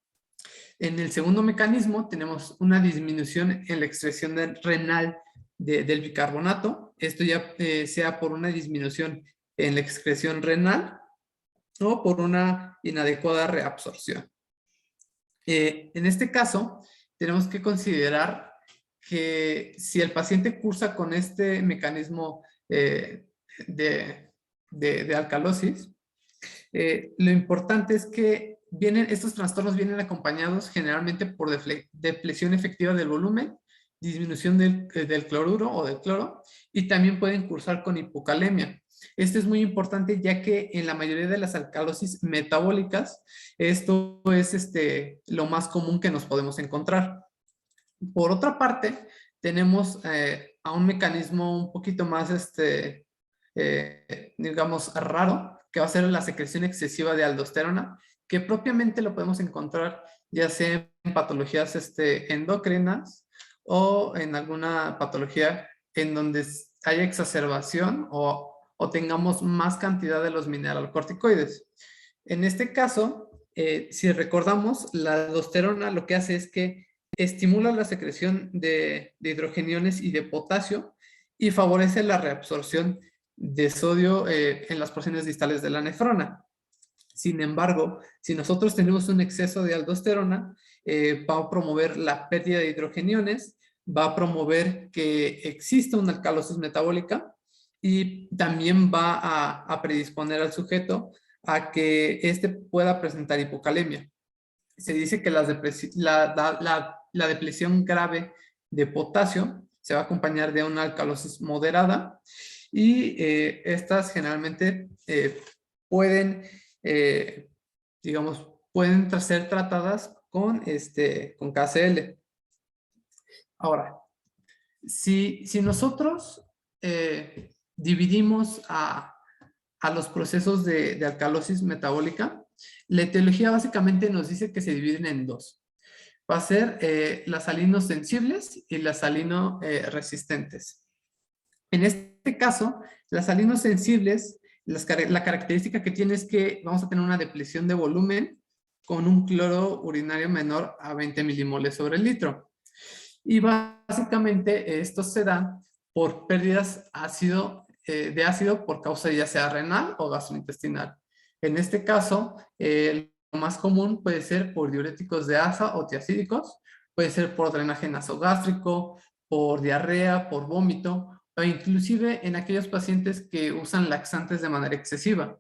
En el segundo mecanismo tenemos una disminución en la excreción renal del bicarbonato. Esto ya sea por una disminución en la excreción renal o por una inadecuada reabsorción. En este caso, tenemos que considerar que si el paciente cursa con este mecanismo de alcalosis, lo importante es que estos trastornos vienen acompañados generalmente por depleción efectiva del volumen, disminución del cloruro o del cloro, y también pueden cursar con hipocalemia. Esto es muy importante ya que en la mayoría de las alcalosis metabólicas, esto es lo más común que nos podemos encontrar. Por otra parte, tenemos a un mecanismo un poquito más, digamos, raro, que va a ser la secreción excesiva de aldosterona, que propiamente lo podemos encontrar ya sea en patologías endocrinas o en alguna patología en donde haya exacerbación o tengamos más cantidad de los mineralocorticoides. En este caso, si recordamos, la aldosterona lo que hace es que estimula la secreción de hidrogeniones y de potasio y favorece la reabsorción de sodio en las porciones distales de la nefrona. Sin embargo, si nosotros tenemos un exceso de aldosterona, va a promover la pérdida de hidrogeniones, va a promover que exista una alcalosis metabólica y también va a predisponer al sujeto a que pueda presentar hipocalemia. Se dice que la depresión grave de potasio se va a acompañar de una alcalosis moderada y estas generalmente pueden ser tratadas con KCl. Ahora, si nosotros dividimos a los procesos de alcalosis metabólica, la etiología básicamente nos dice que se dividen en dos. Va a ser las salinos sensibles y las salino resistentes. En este caso, las salinos sensibles, la característica que tiene es que vamos a tener una depleción de volumen con un cloro urinario menor a 20 milimoles sobre el litro. Y básicamente esto se da por pérdidas de ácido por causa ya sea renal o gastrointestinal. En este caso, lo más común puede ser por diuréticos de asa o tiacídicos, puede ser por drenaje nasogástrico, por diarrea, por vómito, o inclusive en aquellos pacientes que usan laxantes de manera excesiva.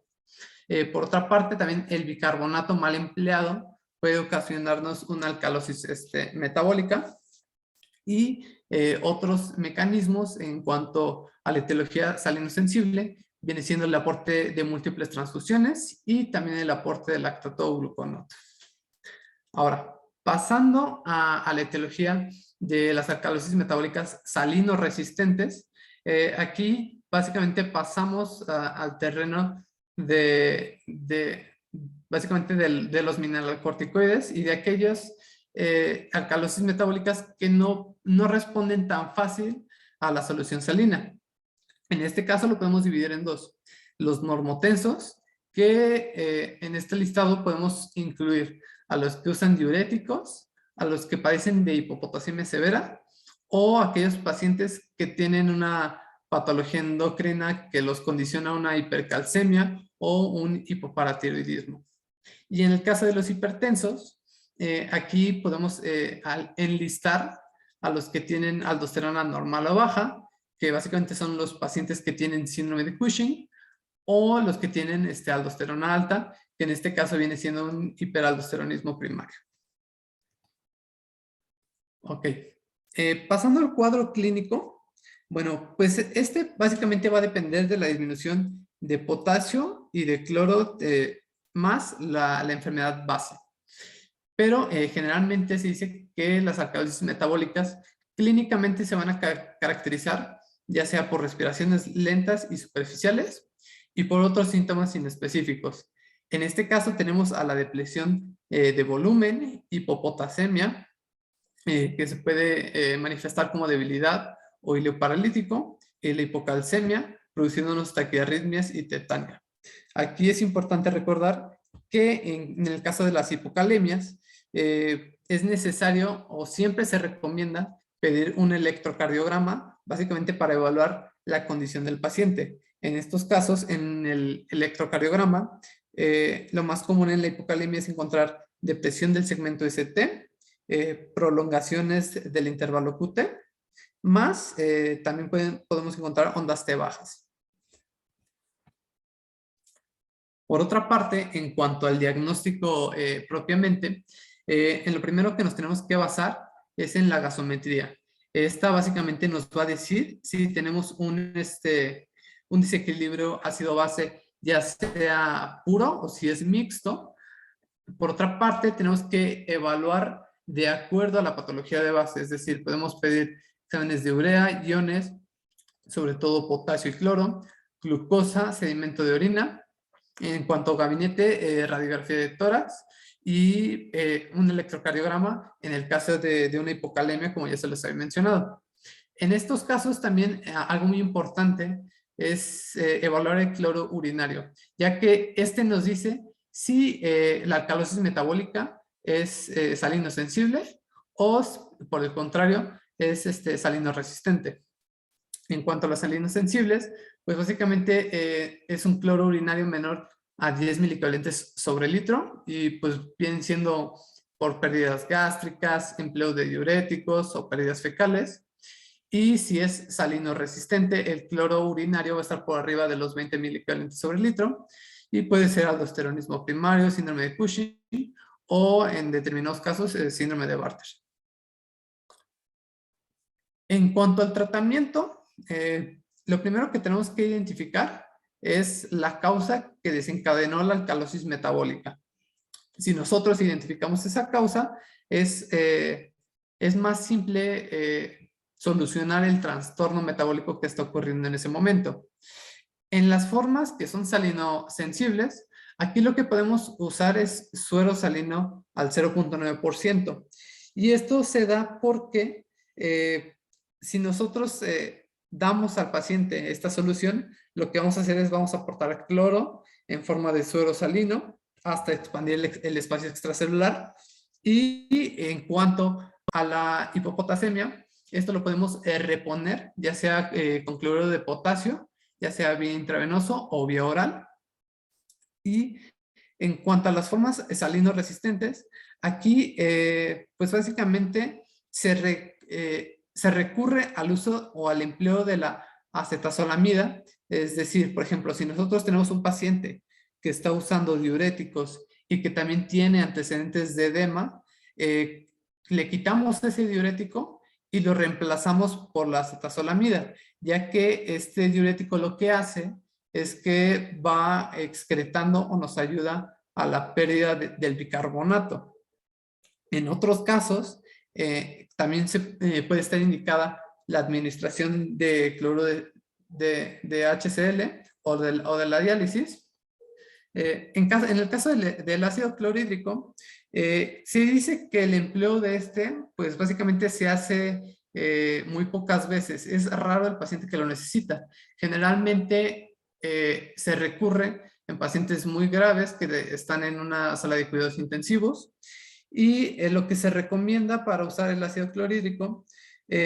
Por otra parte, también el bicarbonato mal empleado puede ocasionarnos una alcalosis metabólica y otros mecanismos en cuanto a la etiología salinosensible viene siendo el aporte de múltiples transfusiones y también el aporte de lactato gluconato. Ahora, pasando a la etiología de las alcalosis metabólicas salino-resistentes, aquí básicamente pasamos al terreno de básicamente de los mineralocorticoides y de aquellos alcalosis metabólicas que no responden tan fácil a la solución salina. En este caso lo podemos dividir en dos. Los normotensos, que en este listado podemos incluir a los que usan diuréticos, a los que padecen de hipopotasemia severa o aquellos pacientes que tienen una patología endocrina que los condiciona a una hipercalcemia o un hipoparatiroidismo. Y en el caso de los hipertensos, aquí podemos enlistar a los que tienen aldosterona normal o baja, que básicamente son los pacientes que tienen síndrome de Cushing, o los que tienen aldosterona alta, que en este caso viene siendo un hiperaldosteronismo primario. Ok. Pasando al cuadro clínico, bueno, pues este básicamente va a depender de la disminución de potasio y de cloro más la enfermedad base. Pero generalmente se dice que las alcalosis metabólicas clínicamente se van a caracterizar ya sea por respiraciones lentas y superficiales y por otros síntomas inespecíficos. En este caso tenemos a la depresión de volumen, hipopotasemia, que se puede manifestar como debilidad o hileo paralítico, la hipocalcemia, produciendo unas taquiarritmias y tetania. Aquí es importante recordar que en el caso de las hipocalemias, es necesario o siempre se recomienda pedir un electrocardiograma, básicamente para evaluar la condición del paciente. En estos casos, en el electrocardiograma, lo más común en la hipocalemia es encontrar depresión del segmento ST, prolongaciones del intervalo QT, más también podemos encontrar ondas T bajas. Por otra parte, en cuanto al diagnóstico propiamente, en lo primero que nos tenemos que basar es en la gasometría. Esta básicamente nos va a decir si tenemos un desequilibrio ácido-base, ya sea puro o si es mixto. Por otra parte, tenemos que evaluar de acuerdo a la patología de base, es decir, podemos pedir exámenes de urea, iones, sobre todo potasio y cloro, glucosa, sedimento de orina. En cuanto a gabinete, radiografía de tórax y un electrocardiograma en el caso de una hipocalemia, como ya se les había mencionado. En estos casos también algo muy importante es evaluar el cloro urinario, ya que este nos dice si la alcalosis metabólica es salino sensible o, por el contrario, es salino resistente. En cuanto a las salinas sensibles, pues básicamente es un cloro urinario menor a 10 milicovalentes sobre litro y pues vienen siendo por pérdidas gástricas, empleo de diuréticos o pérdidas fecales. Y si es salino resistente, el cloro urinario va a estar por arriba de los 20 milicovalentes sobre litro y puede ser aldosteronismo primario, síndrome de Cushing o en determinados casos síndrome de Bartter. En cuanto al tratamiento, lo primero que tenemos que identificar es la causa que desencadenó la alcalosis metabólica. Si nosotros identificamos esa causa, es más simple solucionar el trastorno metabólico que está ocurriendo en ese momento. En las formas que son salinosensibles, aquí lo que podemos usar es suero salino al 0.9%. Y esto se da porque si nosotros damos al paciente esta solución, lo que vamos a hacer es vamos a aportar cloro en forma de suero salino hasta expandir el espacio extracelular. Y en cuanto a la hipopotasemia, esto lo podemos reponer, ya sea con cloruro de potasio, ya sea vía intravenoso o vía oral. Y en cuanto a las formas salino resistentes, aquí pues básicamente se recurre al uso o al empleo de la acetazolamida. Es decir, por ejemplo, si nosotros tenemos un paciente que está usando diuréticos y que también tiene antecedentes de edema, le quitamos ese diurético y lo reemplazamos por la acetazolamida, ya que este diurético lo que hace es que va excretando o nos ayuda a la pérdida del bicarbonato. En otros casos, también puede estar indicada la administración de cloruro de HCl o de la diálisis. En el caso del ácido clorhídrico, se dice que el empleo de este, pues básicamente se hace muy pocas veces. Es raro el paciente que lo necesita. Generalmente se recurre en pacientes muy graves que están en una sala de cuidados intensivos, y lo que se recomienda para usar el ácido clorhídrico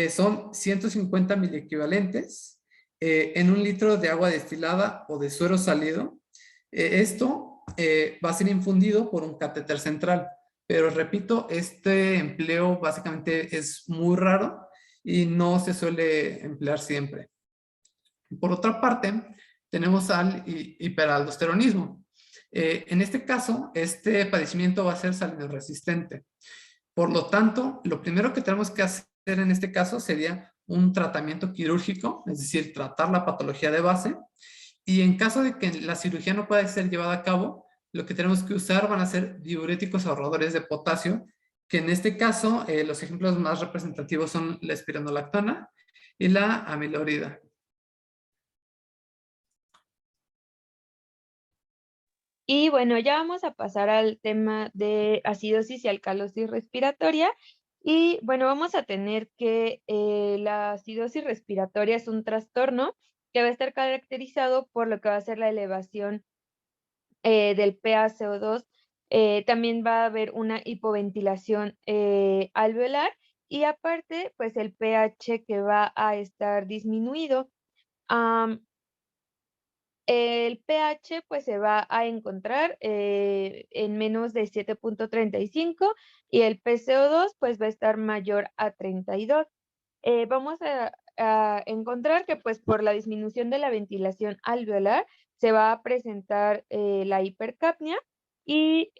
son 150 miliequivalentes en 1 litro de agua destilada o de suero salido. Esto va a ser infundido por un catéter central, pero repito, este empleo básicamente es muy raro y no se suele emplear siempre. Por otra parte, tenemos al hiperaldosteronismo. En este caso, este padecimiento va a ser salino-resistente. Por lo tanto, lo primero que tenemos que hacer en este caso sería un tratamiento quirúrgico, es decir, tratar la patología de base. Y en caso de que la cirugía no pueda ser llevada a cabo, lo que tenemos que usar van a ser diuréticos ahorradores de potasio, que en este caso los ejemplos más representativos son la espironolactona y la amilorida. Y bueno, ya vamos a pasar al tema de acidosis y alcalosis respiratoria. Y bueno, vamos a tener que la acidosis respiratoria es un trastorno que va a estar caracterizado por lo que va a ser la elevación del PaCO2. También va a haber una hipoventilación alveolar y aparte, pues el pH que va a estar disminuido. El pH pues se va a encontrar en menos de 7.35 y el PCO2 pues va a estar mayor a 32. Vamos a encontrar que pues por la disminución de la ventilación alveolar se va a presentar la hipercapnia y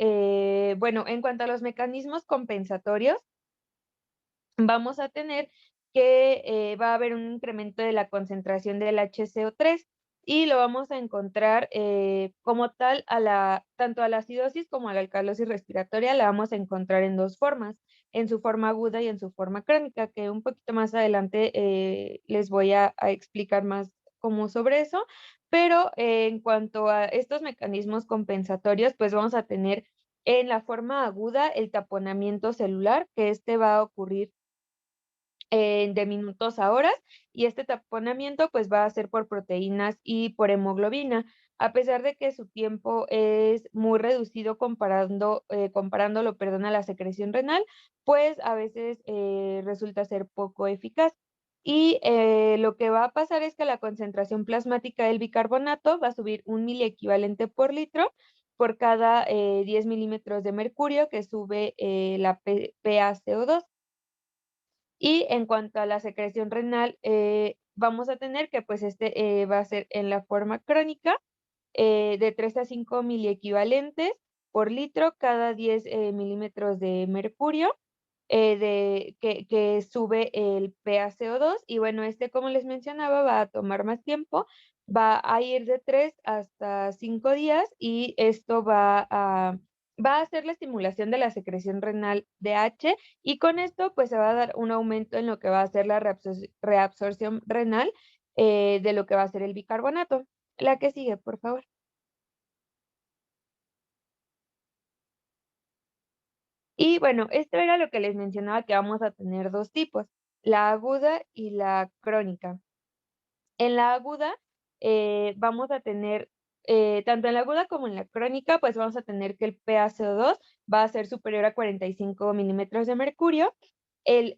bueno, en cuanto a los mecanismos compensatorios, vamos a tener que va a haber un incremento de la concentración del HCO3 y lo vamos a encontrar como tal tanto a la acidosis como a la alcalosis respiratoria la vamos a encontrar en dos formas, en su forma aguda y en su forma crónica, que un poquito más adelante les voy a explicar más como sobre eso, pero en cuanto a estos mecanismos compensatorios, pues vamos a tener en la forma aguda el taponamiento celular, que este va a ocurrir de minutos a horas, y este taponamiento pues va a ser por proteínas y por hemoglobina, a pesar de que su tiempo es muy reducido comparándolo, a la secreción renal, pues a veces resulta ser poco eficaz. Y lo que va a pasar es que la concentración plasmática del bicarbonato va a subir 1 miliequivalente por litro por cada 10 milímetros de mercurio que sube la PaCO2. Y en cuanto a la secreción renal, vamos a tener que pues va a ser en la forma crónica de 3 a 5 miliequivalentes por litro cada 10 milímetros de mercurio que sube el PaCO2. Y bueno, como les mencionaba, va a tomar más tiempo, va a ir de 3 hasta 5 días y esto va a hacer la estimulación de la secreción renal de H y con esto pues se va a dar un aumento en lo que va a ser la reabsorción renal de lo que va a ser el bicarbonato. La que sigue, por favor. Y bueno, esto era lo que les mencionaba que vamos a tener dos tipos, la aguda y la crónica. En la aguda vamos a tener, tanto en la aguda como en la crónica, pues vamos a tener que el PaCO2 va a ser superior a 45 milímetros de mercurio. En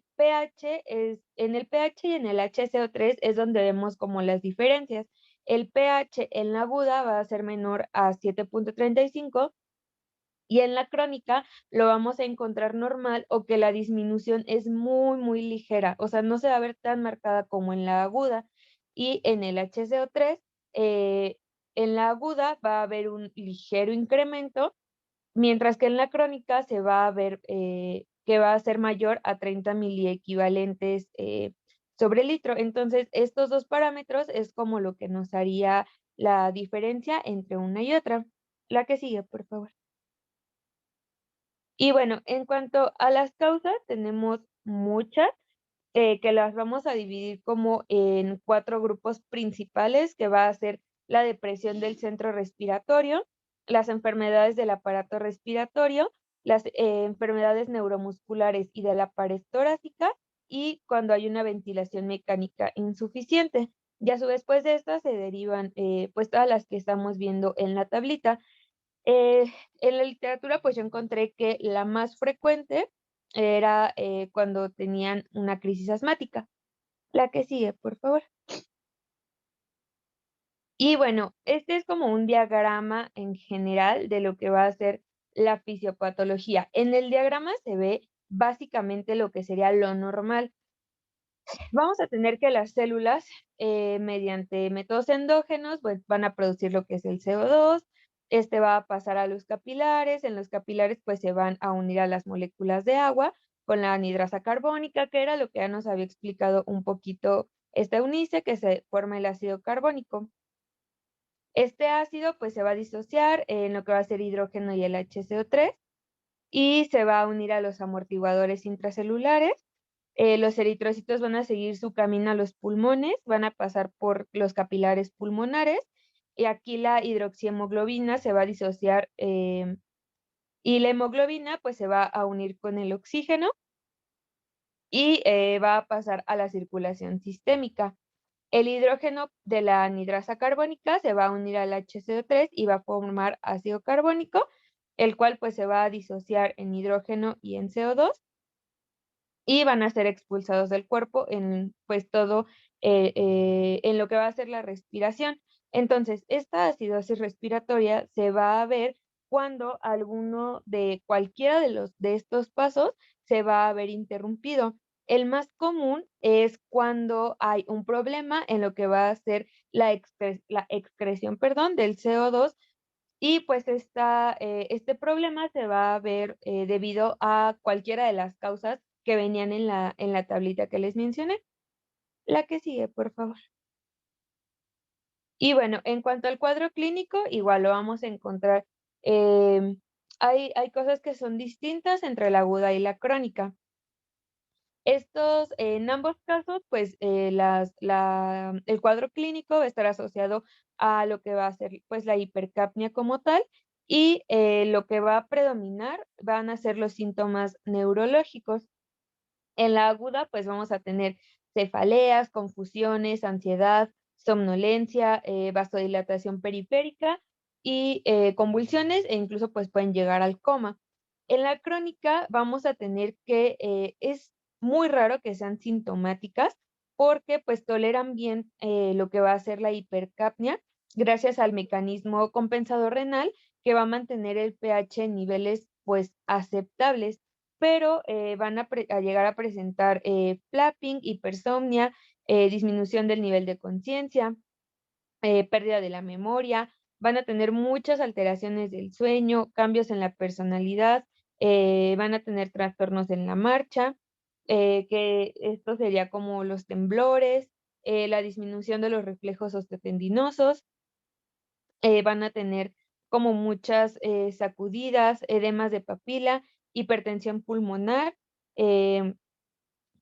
el pH y en el HCO3 es donde vemos como las diferencias. El pH en la aguda va a ser menor a 7.35 y en la crónica lo vamos a encontrar normal o que la disminución es muy, muy ligera, o sea, no se va a ver tan marcada como en la aguda. Y en el HCO3, en la aguda va a haber un ligero incremento, mientras que en la crónica se va a ver que va a ser mayor a 30 miliequivalentes sobre litro. Entonces, estos dos parámetros es como lo que nos haría la diferencia entre una y otra. La que sigue, por favor. Y bueno, en cuanto a las causas, tenemos muchas que las vamos a dividir como en 4 grupos principales, que va a ser la depresión del centro respiratorio, las enfermedades del aparato respiratorio, las enfermedades neuromusculares y de la pared torácica, y cuando hay una ventilación mecánica insuficiente. Ya a su vez, pues de estas se derivan pues todas las que estamos viendo en la tablita. Eh, en la literatura, pues yo encontré que la más frecuente era cuando tenían una crisis asmática. La que sigue, por favor. Y bueno, este es como un diagrama en general de lo que va a ser la fisiopatología. En el diagrama se ve básicamente lo que sería lo normal. Vamos a tener que las células, mediante métodos endógenos, pues van a producir lo que es el CO2, este va a pasar a los capilares, en los capilares pues se van a unir a las moléculas de agua con la anhidrasa carbónica, que era lo que ya nos había explicado un poquito esta Eunice, que se forma el ácido carbónico. Este ácido pues se va a disociar en lo que va a ser hidrógeno y el HCO3 y se va a unir a los amortiguadores intracelulares. Los eritrocitos van a seguir su camino a los pulmones, van a pasar por los capilares pulmonares y aquí la hidroxihemoglobina se va a disociar y la hemoglobina pues se va a unir con el oxígeno y va a pasar a la circulación sistémica. El hidrógeno de la anhidrasa carbónica se va a unir al HCO3 y va a formar ácido carbónico, el cual pues se va a disociar en hidrógeno y en CO2 y van a ser expulsados del cuerpo en pues todo en lo que va a ser la respiración. Entonces, esta acidosis respiratoria se va a ver cuando alguno de cualquiera de estos pasos se va a ver interrumpido. El más común es cuando hay un problema en lo que va a ser la excreción, perdón, del CO2 y pues este problema se va a ver debido a cualquiera de las causas que venían en la tablita que les mencioné. La que sigue, por favor. Y bueno, en cuanto al cuadro clínico, igual lo vamos a encontrar. Hay cosas que son distintas entre la aguda y la crónica. En ambos casos, pues el cuadro clínico va a estar asociado a lo que va a ser pues la hipercapnia como tal y lo que va a predominar van a ser los síntomas neurológicos. En la aguda, pues vamos a tener cefaleas, confusiones, ansiedad, somnolencia, vasodilatación periférica y convulsiones e incluso pues pueden llegar al coma. En la crónica vamos a tener que es muy raro que sean sintomáticas porque pues toleran bien lo que va a ser la hipercapnia gracias al mecanismo compensador renal que va a mantener el pH en niveles pues aceptables, pero van a llegar a presentar flapping, hipersomnia, disminución del nivel de conciencia, pérdida de la memoria, van a tener muchas alteraciones del sueño, cambios en la personalidad, van a tener trastornos en la marcha, que esto sería como los temblores, la disminución de los reflejos osteotendinosos, van a tener como muchas sacudidas, edemas de papila, hipertensión pulmonar,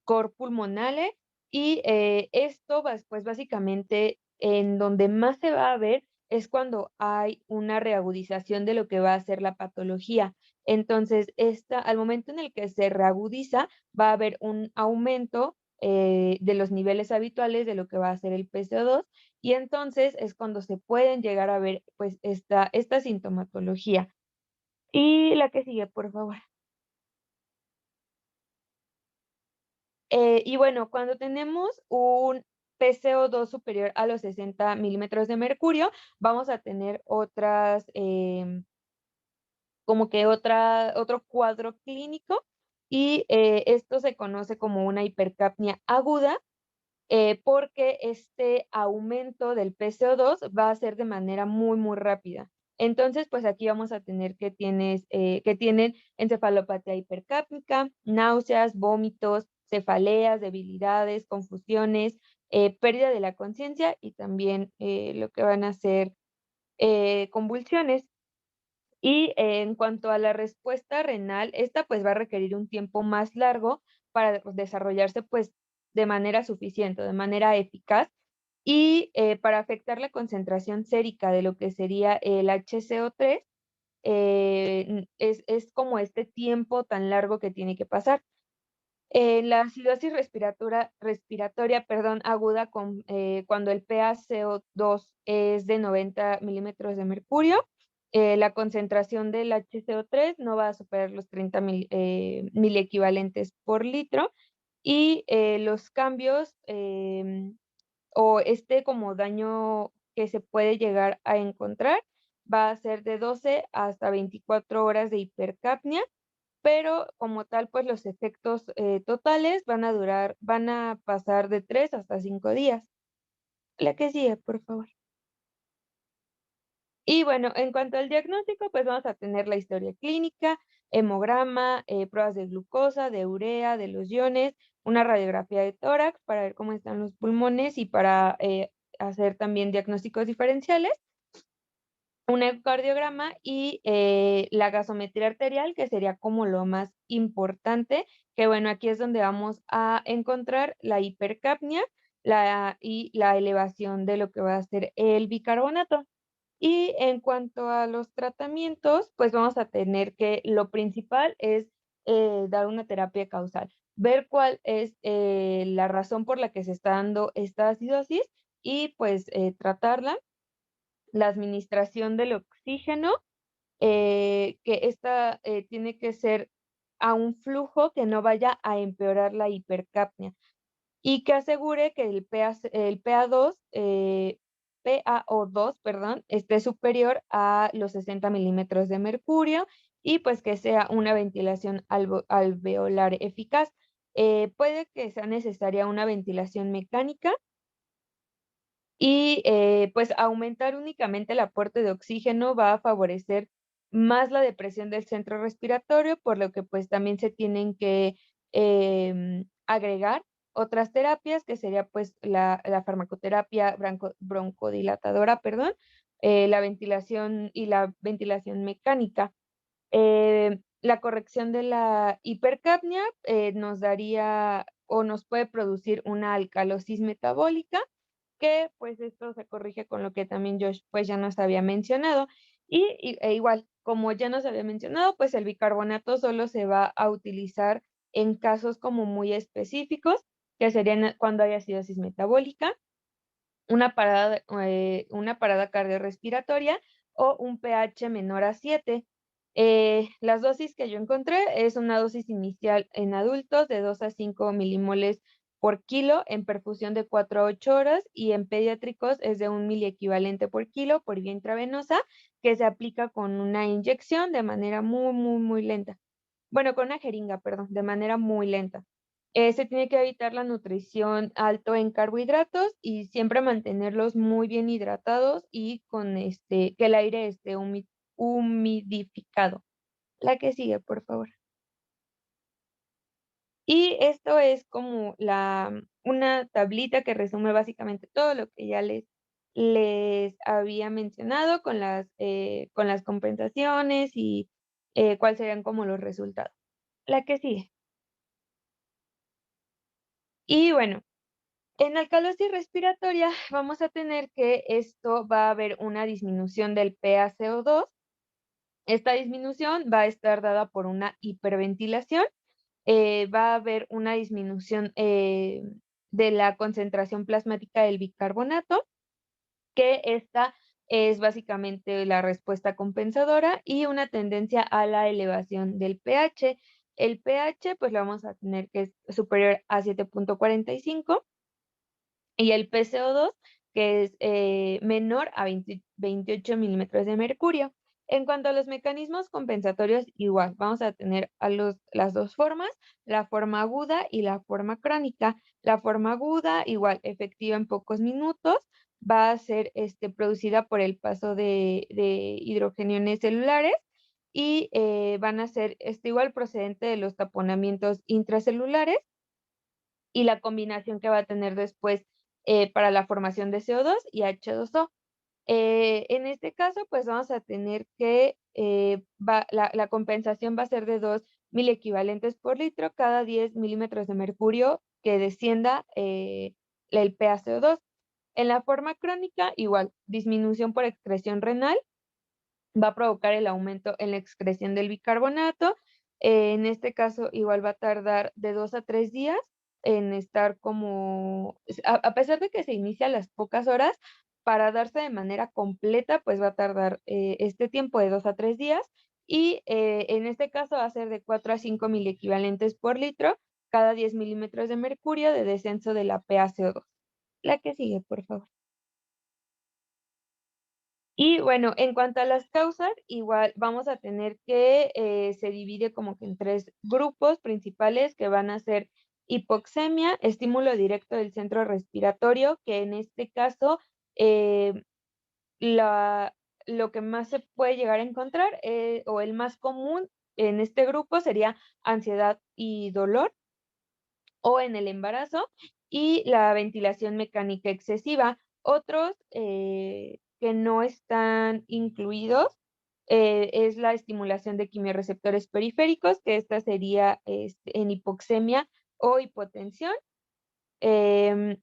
cor pulmonale y esto pues básicamente en donde más se va a ver es cuando hay una reagudización de lo que va a ser la patología. Entonces, al momento en el que se reagudiza, va a haber un aumento de los niveles habituales de lo que va a ser el PCO2 y entonces es cuando se pueden llegar a ver pues esta sintomatología. Y la que sigue, por favor. Y bueno, cuando tenemos un PCO2 superior a los 60 milímetros de mercurio, vamos a tener como que otro cuadro clínico y esto se conoce como una hipercapnia aguda porque este aumento del PCO2 va a ser de manera muy, muy rápida. Entonces, pues aquí vamos a tener que tienen encefalopatía hipercápnica, náuseas, vómitos, cefaleas, debilidades, confusiones, pérdida de la conciencia y también lo que van a ser convulsiones. Y en cuanto a la respuesta renal, esta pues va a requerir un tiempo más largo para desarrollarse pues de manera suficiente, de manera eficaz y para afectar la concentración sérica de lo que sería el HCO3, es como este tiempo tan largo que tiene que pasar. La acidosis respiratoria, perdón, aguda cuando el PaCO2 es de 90 milímetros de mercurio, la concentración del HCO3 no va a superar los 30 miliequivalentes por litro y los cambios o este como daño que se puede llegar a encontrar va a ser de 12 hasta 24 horas de hipercapnia, pero como tal, pues los efectos totales van a pasar de 3 hasta 5 días. La que sigue, por favor. Y bueno, en cuanto al diagnóstico, pues vamos a tener la historia clínica, hemograma, pruebas de glucosa, de urea, de los iones, una radiografía de tórax para ver cómo están los pulmones y para hacer también diagnósticos diferenciales, un ecocardiograma y la gasometría arterial, que sería como lo más importante, que bueno, aquí es donde vamos a encontrar la hipercapnia y la elevación de lo que va a ser el bicarbonato. Y en cuanto a los tratamientos, pues vamos a tener que lo principal es dar una terapia causal, ver cuál es la razón por la que se está dando esta acidosis y pues tratarla. La administración del oxígeno, que esta tiene que ser a un flujo que no vaya a empeorar la hipercapnia y que asegure que el PA2, PaO2, perdón, esté superior a los 60 milímetros de mercurio y pues que sea una ventilación alveolar eficaz. Puede que sea necesaria una ventilación mecánica y pues aumentar únicamente el aporte de oxígeno va a favorecer más la depresión del centro respiratorio, por lo que pues también se tienen que agregar otras terapias, que sería pues la farmacoterapia broncodilatadora, perdón, la ventilación mecánica. La corrección de la hipercapnia nos daría o nos puede producir una alcalosis metabólica, que pues esto se corrige con lo que también Josh pues ya nos había mencionado. Igual, como ya nos había mencionado, pues el bicarbonato solo se va a utilizar en casos como muy específicos, que serían cuando hay acidosis metabólica, una parada cardiorrespiratoria o un pH menor a 7. Las dosis que yo encontré es una dosis inicial en adultos de 2 a 5 milimoles por kilo en perfusión de 4 a 8 horas y en pediátricos es de 1 miliequivalente por kilo por vía intravenosa que se aplica con una inyección de manera muy lenta. Bueno, con una jeringa, perdón, de manera muy lenta. Se tiene que evitar la nutrición alto en carbohidratos y siempre mantenerlos muy bien hidratados y con que el aire esté humidificado. La que sigue, por favor. Y esto es como una tablita que resume básicamente todo lo que ya les había mencionado con las compensaciones y cuáles serían como los resultados. La que sigue. Y bueno, en alcalosis respiratoria vamos a tener que esto va a haber una disminución del PaCO2. Esta disminución va a estar dada por una hiperventilación. Va a haber una disminución de la concentración plasmática del bicarbonato, que esta es básicamente la respuesta compensadora y una tendencia a la elevación del pH. El pH, pues lo vamos a tener que es superior a 7.45 y el PCO2, que es menor a 28 milímetros de mercurio. En cuanto a los mecanismos compensatorios, igual, vamos a tener las dos formas, la forma aguda y la forma crónica. La forma aguda, igual, efectiva en pocos minutos, va a ser producida por el paso de hidrogeniones celulares y van a ser igual procedente de los taponamientos intracelulares y la combinación que va a tener después para la formación de CO2 y H2O. En este caso, pues vamos a tener que la compensación va a ser de 2 miliequivalentes por litro cada 10 milímetros de mercurio que descienda el PaCO2. En la forma crónica, igual, disminución por excreción renal. va a provocar el aumento en la excreción del bicarbonato. En este caso, igual va a tardar de 2 a 3 días en estar como, a pesar de que se inicia a las pocas horas, para darse de manera completa, pues va a tardar este tiempo de 2 a 3 días. Y en este caso va a ser de 4 a 5 miliequivalentes por litro cada 10 milímetros de mercurio de descenso de la PaCO2. La que sigue, por favor. Y bueno, en cuanto a las causas, igual vamos a tener que se divide como que en 3 grupos principales que van a ser hipoxemia, estímulo directo del centro respiratorio, que en este caso eh, lo que más se puede llegar a encontrar o el más común en este grupo sería ansiedad y dolor o en el embarazo y la ventilación mecánica excesiva. Otros que no están incluidos es la estimulación de quimiorreceptores periféricos, que esta sería en hipoxemia o hipotensión. Em,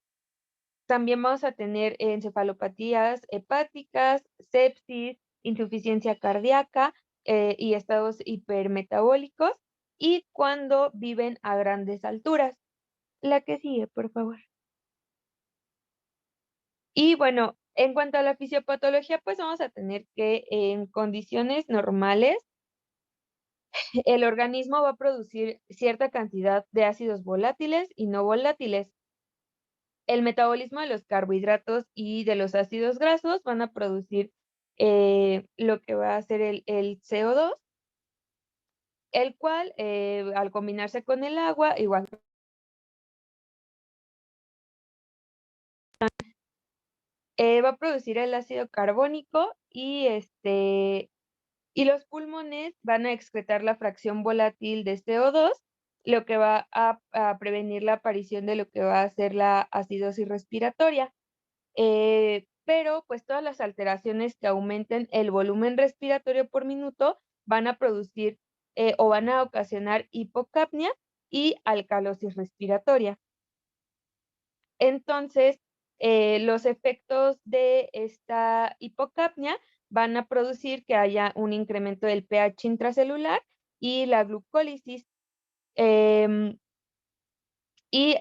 También vamos a tener encefalopatías hepáticas, sepsis, insuficiencia cardíaca y estados hipermetabólicos y cuando viven a grandes alturas. La que sigue, por favor. Y bueno, en cuanto a la fisiopatología, pues vamos a tener que en condiciones normales, el organismo va a producir cierta cantidad de ácidos volátiles y no volátiles. El metabolismo de los carbohidratos y de los ácidos grasos van a producir lo que va a ser el CO2, el cual al combinarse con el agua, igual va a producir el ácido carbónico y los pulmones van a excretar la fracción volátil de CO2, lo que va a prevenir la aparición de lo que va a ser la acidosis respiratoria. Pero pues todas las alteraciones que aumenten el volumen respiratorio por minuto van a producir o van a ocasionar hipocapnia y alcalosis respiratoria. Entonces, los efectos de esta hipocapnia van a producir que haya un incremento del pH intracelular y la glucólisis. Y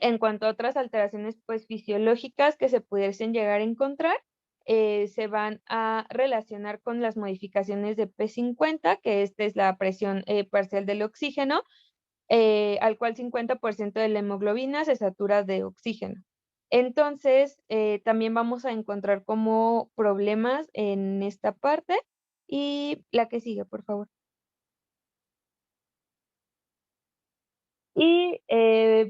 en cuanto a otras alteraciones pues, fisiológicas que se pudiesen llegar a encontrar, se van a relacionar con las modificaciones de P50, que esta es la presión parcial del oxígeno, al cual 50% de la hemoglobina se satura de oxígeno. Entonces, también vamos a encontrar como problemas en esta parte. Y la que sigue, por favor. Y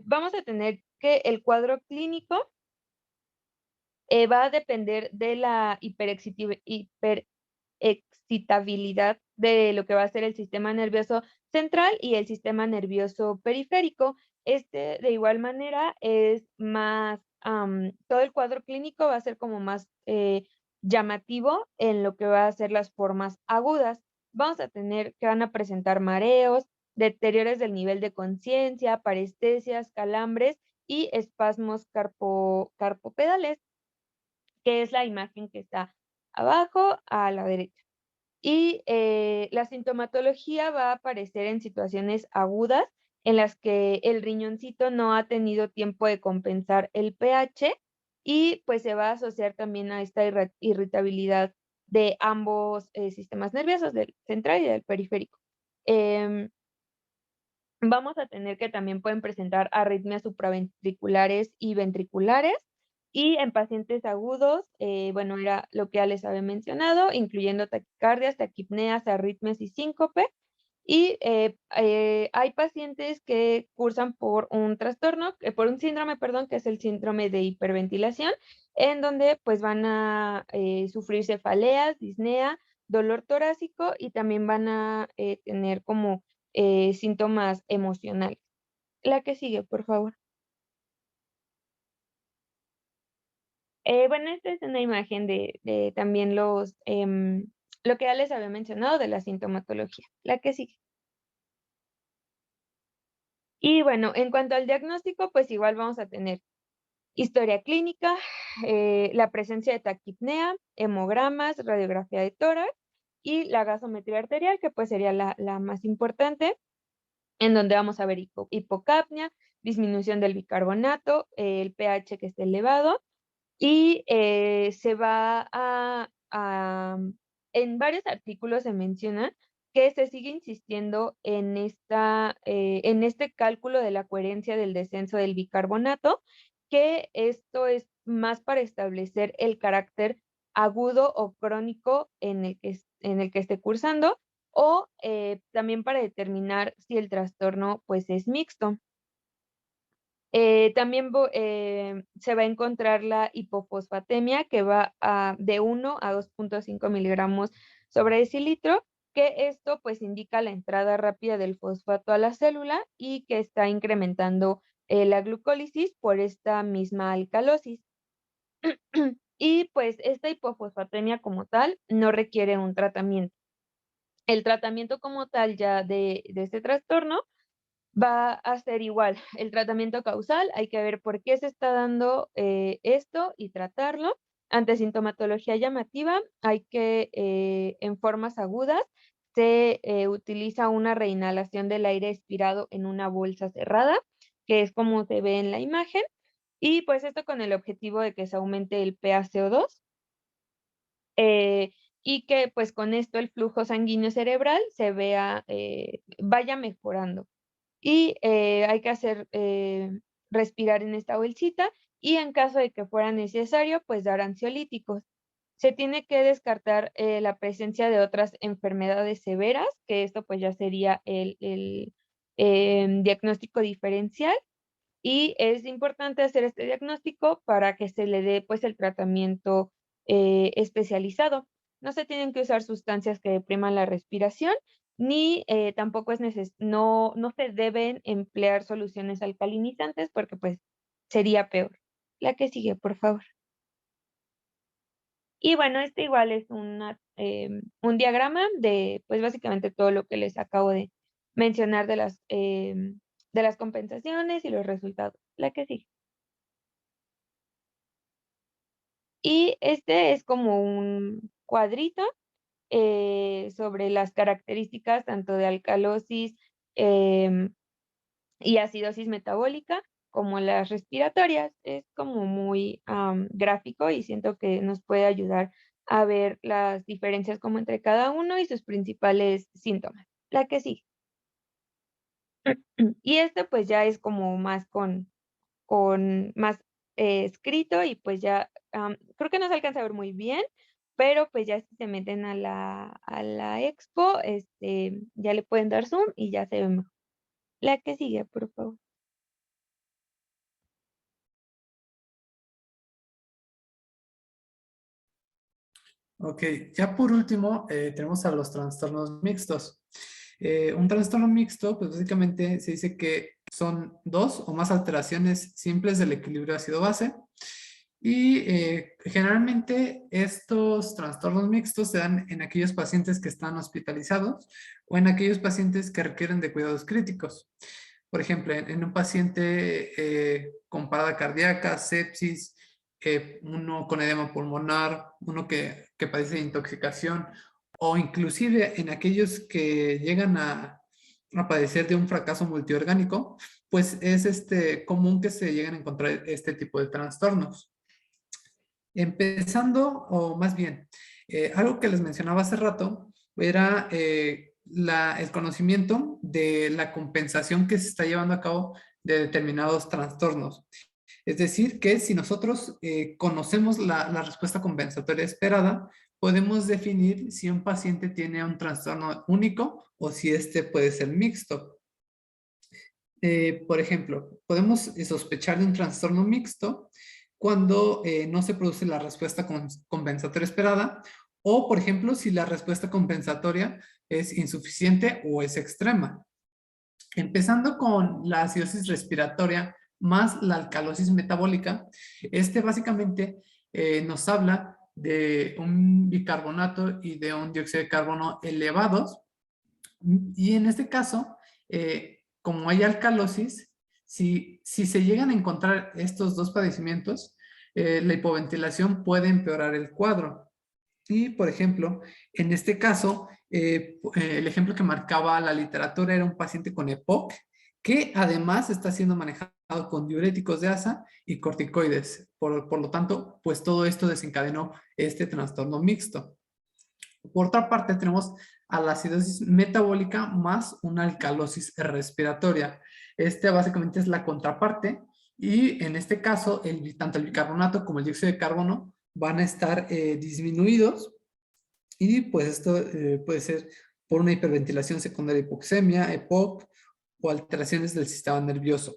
vamos a tener que el cuadro clínico va a depender de la hiperexcitabilidad de lo que va a ser el sistema nervioso central y el sistema nervioso periférico. De igual manera, es más, todo el cuadro clínico va a ser como más llamativo en lo que va a ser las formas agudas. Vamos a tener que van a presentar mareos, deterioros del nivel de conciencia, parestesias, calambres y espasmos carpopedales, que es la imagen que está abajo a la derecha. Y la sintomatología va a aparecer en situaciones agudas en las que el riñoncito no ha tenido tiempo de compensar el pH y pues se va a asociar también a esta irritabilidad de ambos sistemas nerviosos, del central y del periférico. Vamos a tener que también pueden presentar arritmias supraventriculares y ventriculares. Y en pacientes agudos, bueno, era lo que ya les había mencionado, incluyendo taquicardias, taquipneas, arritmias y síncope. Y hay pacientes que cursan por un trastorno, por un síndrome, perdón, que es el síndrome de hiperventilación, en donde pues van a sufrir cefaleas, disnea, dolor torácico y también van a tener como síntomas emocionales. La que sigue, por favor. Bueno, esta es una imagen de también lo que ya les había mencionado de la sintomatología. La que sigue. Y bueno, en cuanto al diagnóstico, pues igual vamos a tener historia clínica, la presencia de taquipnea, hemogramas, radiografía de tórax y la gasometría arterial, que pues sería la más importante, en donde vamos a ver hipocapnia, disminución del bicarbonato, el pH que esté elevado, y se va en varios artículos se menciona que se sigue insistiendo en en este cálculo de la coherencia del descenso del bicarbonato, que esto es más para establecer el carácter agudo o crónico en el que esté cursando, o también para determinar si el trastorno pues es mixto. También se va a encontrar la hipofosfatemia, que va de 1 a 2.5 miligramos sobre decilitro, que esto pues indica la entrada rápida del fosfato a la célula y que está incrementando la glucólisis por esta misma alcalosis. Y pues esta hipofosfatemia como tal no requiere un tratamiento. El tratamiento como tal ya de este trastorno va a ser igual. El tratamiento causal, hay que ver por qué se está dando esto y tratarlo. Ante sintomatología llamativa, hay que, en formas agudas, se utiliza una reinhalación del aire expirado en una bolsa cerrada, que es como se ve en la imagen, y pues esto con el objetivo de que se aumente el PaCO2, y que pues con esto el flujo sanguíneo cerebral se vea, vaya mejorando. Y hay que hacer respirar en esta bolsita y en caso de que fuera necesario, pues dar ansiolíticos. Se tiene que descartar la presencia de otras enfermedades severas, que esto pues ya sería el diagnóstico diferencial, y es importante hacer este diagnóstico para que se le dé pues el tratamiento especializado. No se tienen que usar sustancias que depriman la respiración, ni tampoco no se deben emplear soluciones alcalinizantes porque pues sería peor. La que sigue, por favor. Y bueno, este igual es un diagrama de pues básicamente todo lo que les acabo de mencionar de las compensaciones y los resultados. La que sigue. Y este es como un cuadrito sobre las características tanto de alcalosis y acidosis metabólica como las respiratorias. Es como muy gráfico y siento que nos puede ayudar a ver las diferencias como entre cada uno y sus principales síntomas. La que sigue. Y este pues ya es como más con más escrito y pues ya creo que no se alcanza a ver muy bien, pero pues ya si se meten a la expo, ya le pueden dar zoom y ya se ve mejor. La que sigue, por favor. Ok, ya por último tenemos a los trastornos mixtos. Un trastorno mixto, pues básicamente se dice que son dos o más alteraciones simples del equilibrio ácido-base. Y generalmente estos trastornos mixtos se dan en aquellos pacientes que están hospitalizados o en aquellos pacientes que requieren de cuidados críticos. Por ejemplo, en un paciente con parada cardíaca, sepsis, uno con edema pulmonar, uno que padece de intoxicación, o inclusive en aquellos que llegan a padecer de un fracaso multiorgánico, pues es común que se lleguen a encontrar este tipo de trastornos. Empezando, o más bien, algo que les mencionaba hace rato era el conocimiento de la compensación que se está llevando a cabo de determinados trastornos. Es decir, que si nosotros conocemos la respuesta compensatoria esperada, podemos definir si un paciente tiene un trastorno único o si este puede ser mixto. Por ejemplo, podemos sospechar de un trastorno mixto cuando no se produce la respuesta compensatoria esperada o, por ejemplo, si la respuesta compensatoria es insuficiente o es extrema. Empezando con la acidosis respiratoria más la alcalosis metabólica, básicamente nos habla de un bicarbonato y de un dióxido de carbono elevados, y en este caso, como hay alcalosis, si se llegan a encontrar estos dos padecimientos, la hipoventilación puede empeorar el cuadro. Y, por ejemplo, en este caso, el ejemplo que marcaba la literatura era un paciente con EPOC, que además está siendo manejado con diuréticos de asa y corticoides. Por lo tanto, pues todo esto desencadenó este trastorno mixto. Por otra parte, tenemos a la acidosis metabólica más una alcalosis respiratoria. Este básicamente es la contraparte y en este caso, tanto el bicarbonato como el dióxido de carbono van a estar disminuidos y pues esto puede ser por una hiperventilación secundaria de hipoxemia, EPOC o alteraciones del sistema nervioso.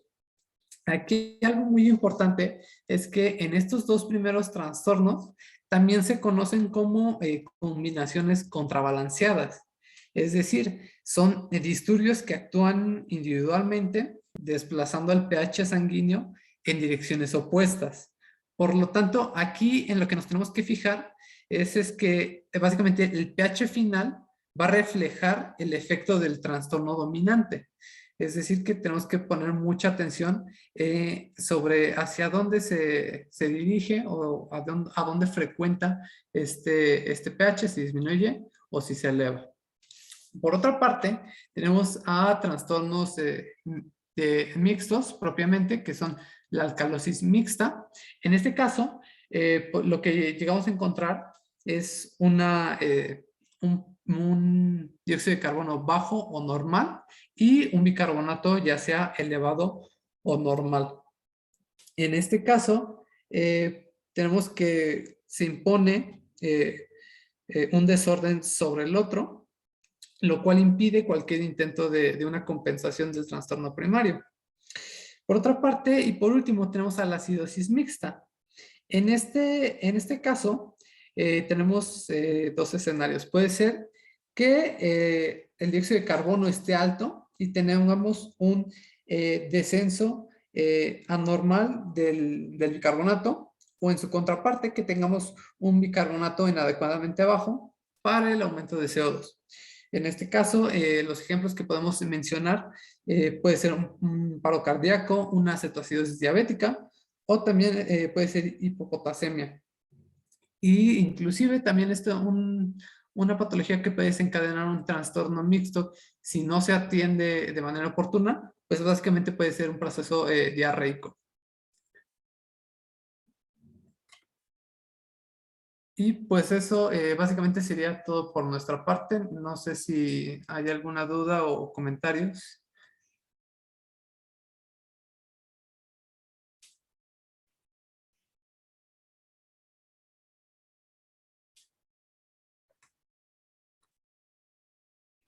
Aquí algo muy importante es que en estos dos primeros trastornos también se conocen como combinaciones contrabalanceadas. Es decir, son disturbios que actúan individualmente desplazando al pH sanguíneo en direcciones opuestas. Por lo tanto, aquí en lo que nos tenemos que fijar es que básicamente el pH final va a reflejar el efecto del trastorno dominante. Es decir, que tenemos que poner mucha atención sobre hacia dónde se dirige o a dónde frecuenta este pH, si disminuye o si se eleva. Por otra parte, tenemos a trastornos mixtos propiamente, que son la alcalosis mixta. En este caso, lo que llegamos a encontrar es un dióxido de carbono bajo o normal y un bicarbonato ya sea elevado o normal. En este caso, tenemos que se impone un desorden sobre el otro, lo cual impide cualquier intento de una compensación del trastorno primario. Por otra parte, y por último, tenemos a la acidosis mixta. En este caso, tenemos dos escenarios. Puede ser que el dióxido de carbono esté alto y tengamos un descenso anormal del bicarbonato, o en su contraparte, que tengamos un bicarbonato inadecuadamente bajo para el aumento de CO2. En este caso, los ejemplos que podemos mencionar puede ser un paro cardíaco, una cetoacidosis diabética, o también puede ser hipopotasemia. Y inclusive también una patología que puede desencadenar un trastorno mixto si no se atiende de manera oportuna, pues básicamente puede ser un proceso diarreico. Y pues eso básicamente sería todo por nuestra parte. No sé si hay alguna duda o comentarios.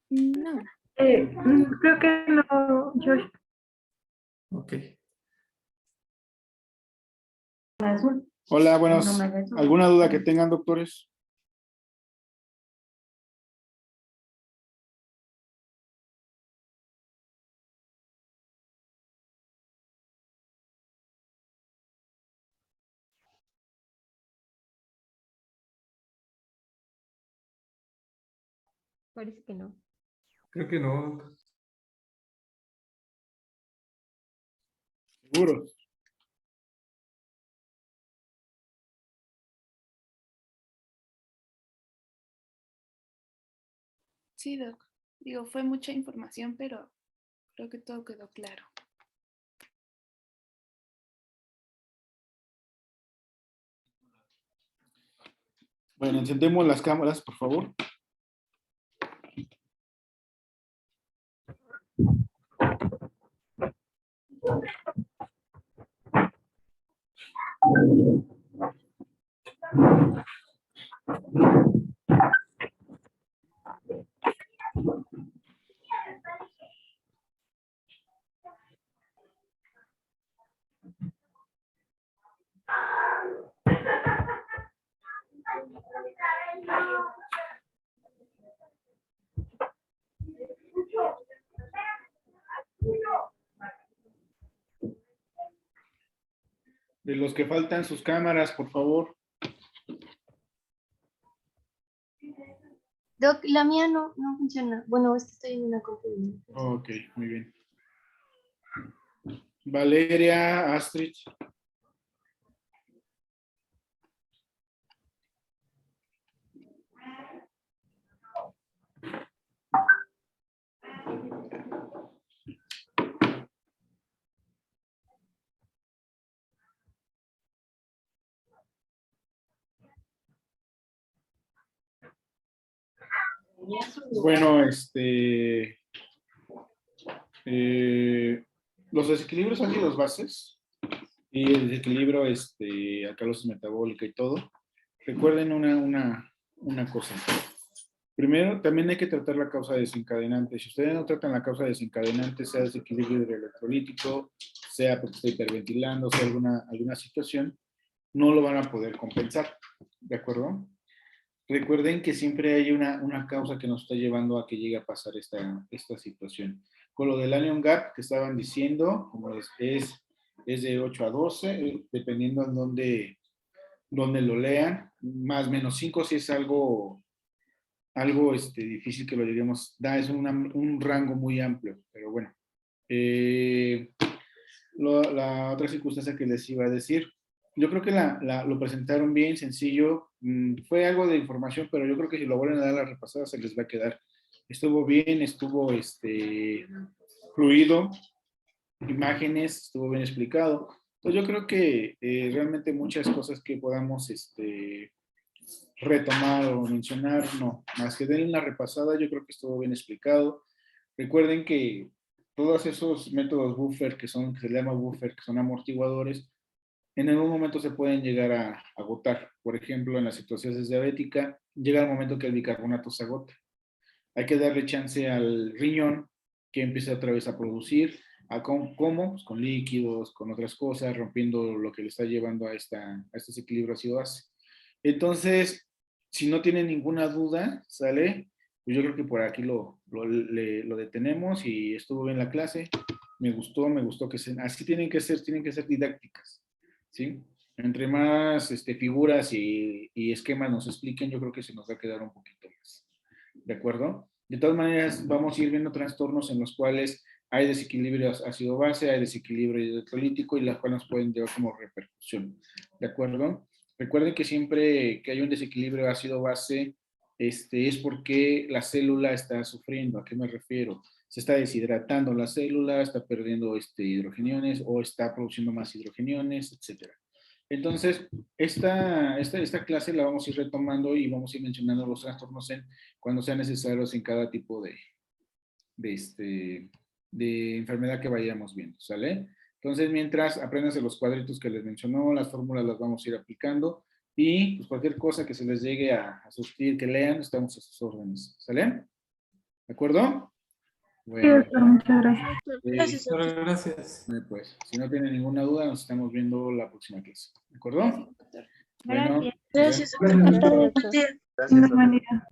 No. Creo que no, Josh. Ok. Hola, buenos. ¿Alguna duda que tengan, doctores? Parece que no. Creo que no. Seguro. Sí, doc. Digo, fue mucha información, pero creo que todo quedó claro. Bueno, encendemos las cámaras, por favor. De los que faltan sus cámaras, por favor. Doc, la mía no funciona. Bueno, estoy en una conferencia. Ok, muy bien. Valeria, Astrid. Bueno, los desequilibrios ácidos bases y el desequilibrio alcalosis metabólica y todo, recuerden una cosa. Primero, también hay que tratar la causa desencadenante. Si ustedes no tratan la causa desencadenante, sea desequilibrio hidroelectrolítico, sea porque está hiperventilando, sea alguna situación, no lo van a poder compensar, ¿de acuerdo? Recuerden que siempre hay una causa que nos está llevando a que llegue a pasar esta situación. Con lo del anion gap que estaban diciendo, como es de 8 a 12, dependiendo en dónde lo lean, más menos 5 si es algo difícil que lo lleguemos, es un rango muy amplio, pero bueno. La otra circunstancia que les iba a decir, yo creo que lo presentaron bien, sencillo, fue algo de información, pero yo creo que si lo vuelven a dar la repasada se les va a quedar. Estuvo bien, estuvo fluido, imágenes, estuvo bien explicado. Entonces yo creo que realmente muchas cosas que podamos retomar o mencionar, no, más que denle una repasada, yo creo que estuvo bien explicado. Recuerden que todos esos métodos buffer que se llama buffer, que son amortiguadores, en algún momento se pueden llegar a agotar. Por ejemplo, en la situaciones diabética, llega el momento que el bicarbonato se agota. Hay que darle chance al riñón que empiece otra vez a producir. ¿Cómo? Pues con líquidos, con otras cosas, rompiendo lo que le está llevando a este desequilibrio ácido-base. Entonces, si no tienen ninguna duda, ¿sale? Pues yo creo que por aquí lo detenemos y estuvo bien la clase. Me gustó que así tienen que ser didácticas, ¿sí? Entre más figuras y esquemas nos expliquen, yo creo que se nos va a quedar un poquito más. ¿De acuerdo? De todas maneras, vamos a ir viendo trastornos en los cuales hay desequilibrios ácido-base, hay desequilibrio hidroelectrolítico y las cuales nos pueden llevar como repercusión. ¿De acuerdo? Recuerden que siempre que hay un desequilibrio ácido-base, es porque la célula está sufriendo. ¿A qué me refiero? Se está deshidratando la célula, está perdiendo hidrogeniones o está produciendo más hidrogeniones, etc. Entonces, esta clase la vamos a ir retomando y vamos a ir mencionando los trastornos cuando sean necesarios en cada tipo de enfermedad que vayamos viendo, ¿sale? Entonces, mientras apréndanse los cuadritos que les mencionó, las fórmulas las vamos a ir aplicando y pues, cualquier cosa que se les llegue a sugerir que lean, estamos a sus órdenes, ¿sale? ¿De acuerdo? Sí, Bueno, doctor, muchas gracias. Doctora, gracias. pues, si no tienen ninguna duda, nos estamos viendo la próxima clase, ¿de acuerdo? Gracias, doctor. Bueno, Gracias, Gracias. doctor. Gracias, doctor. De manera.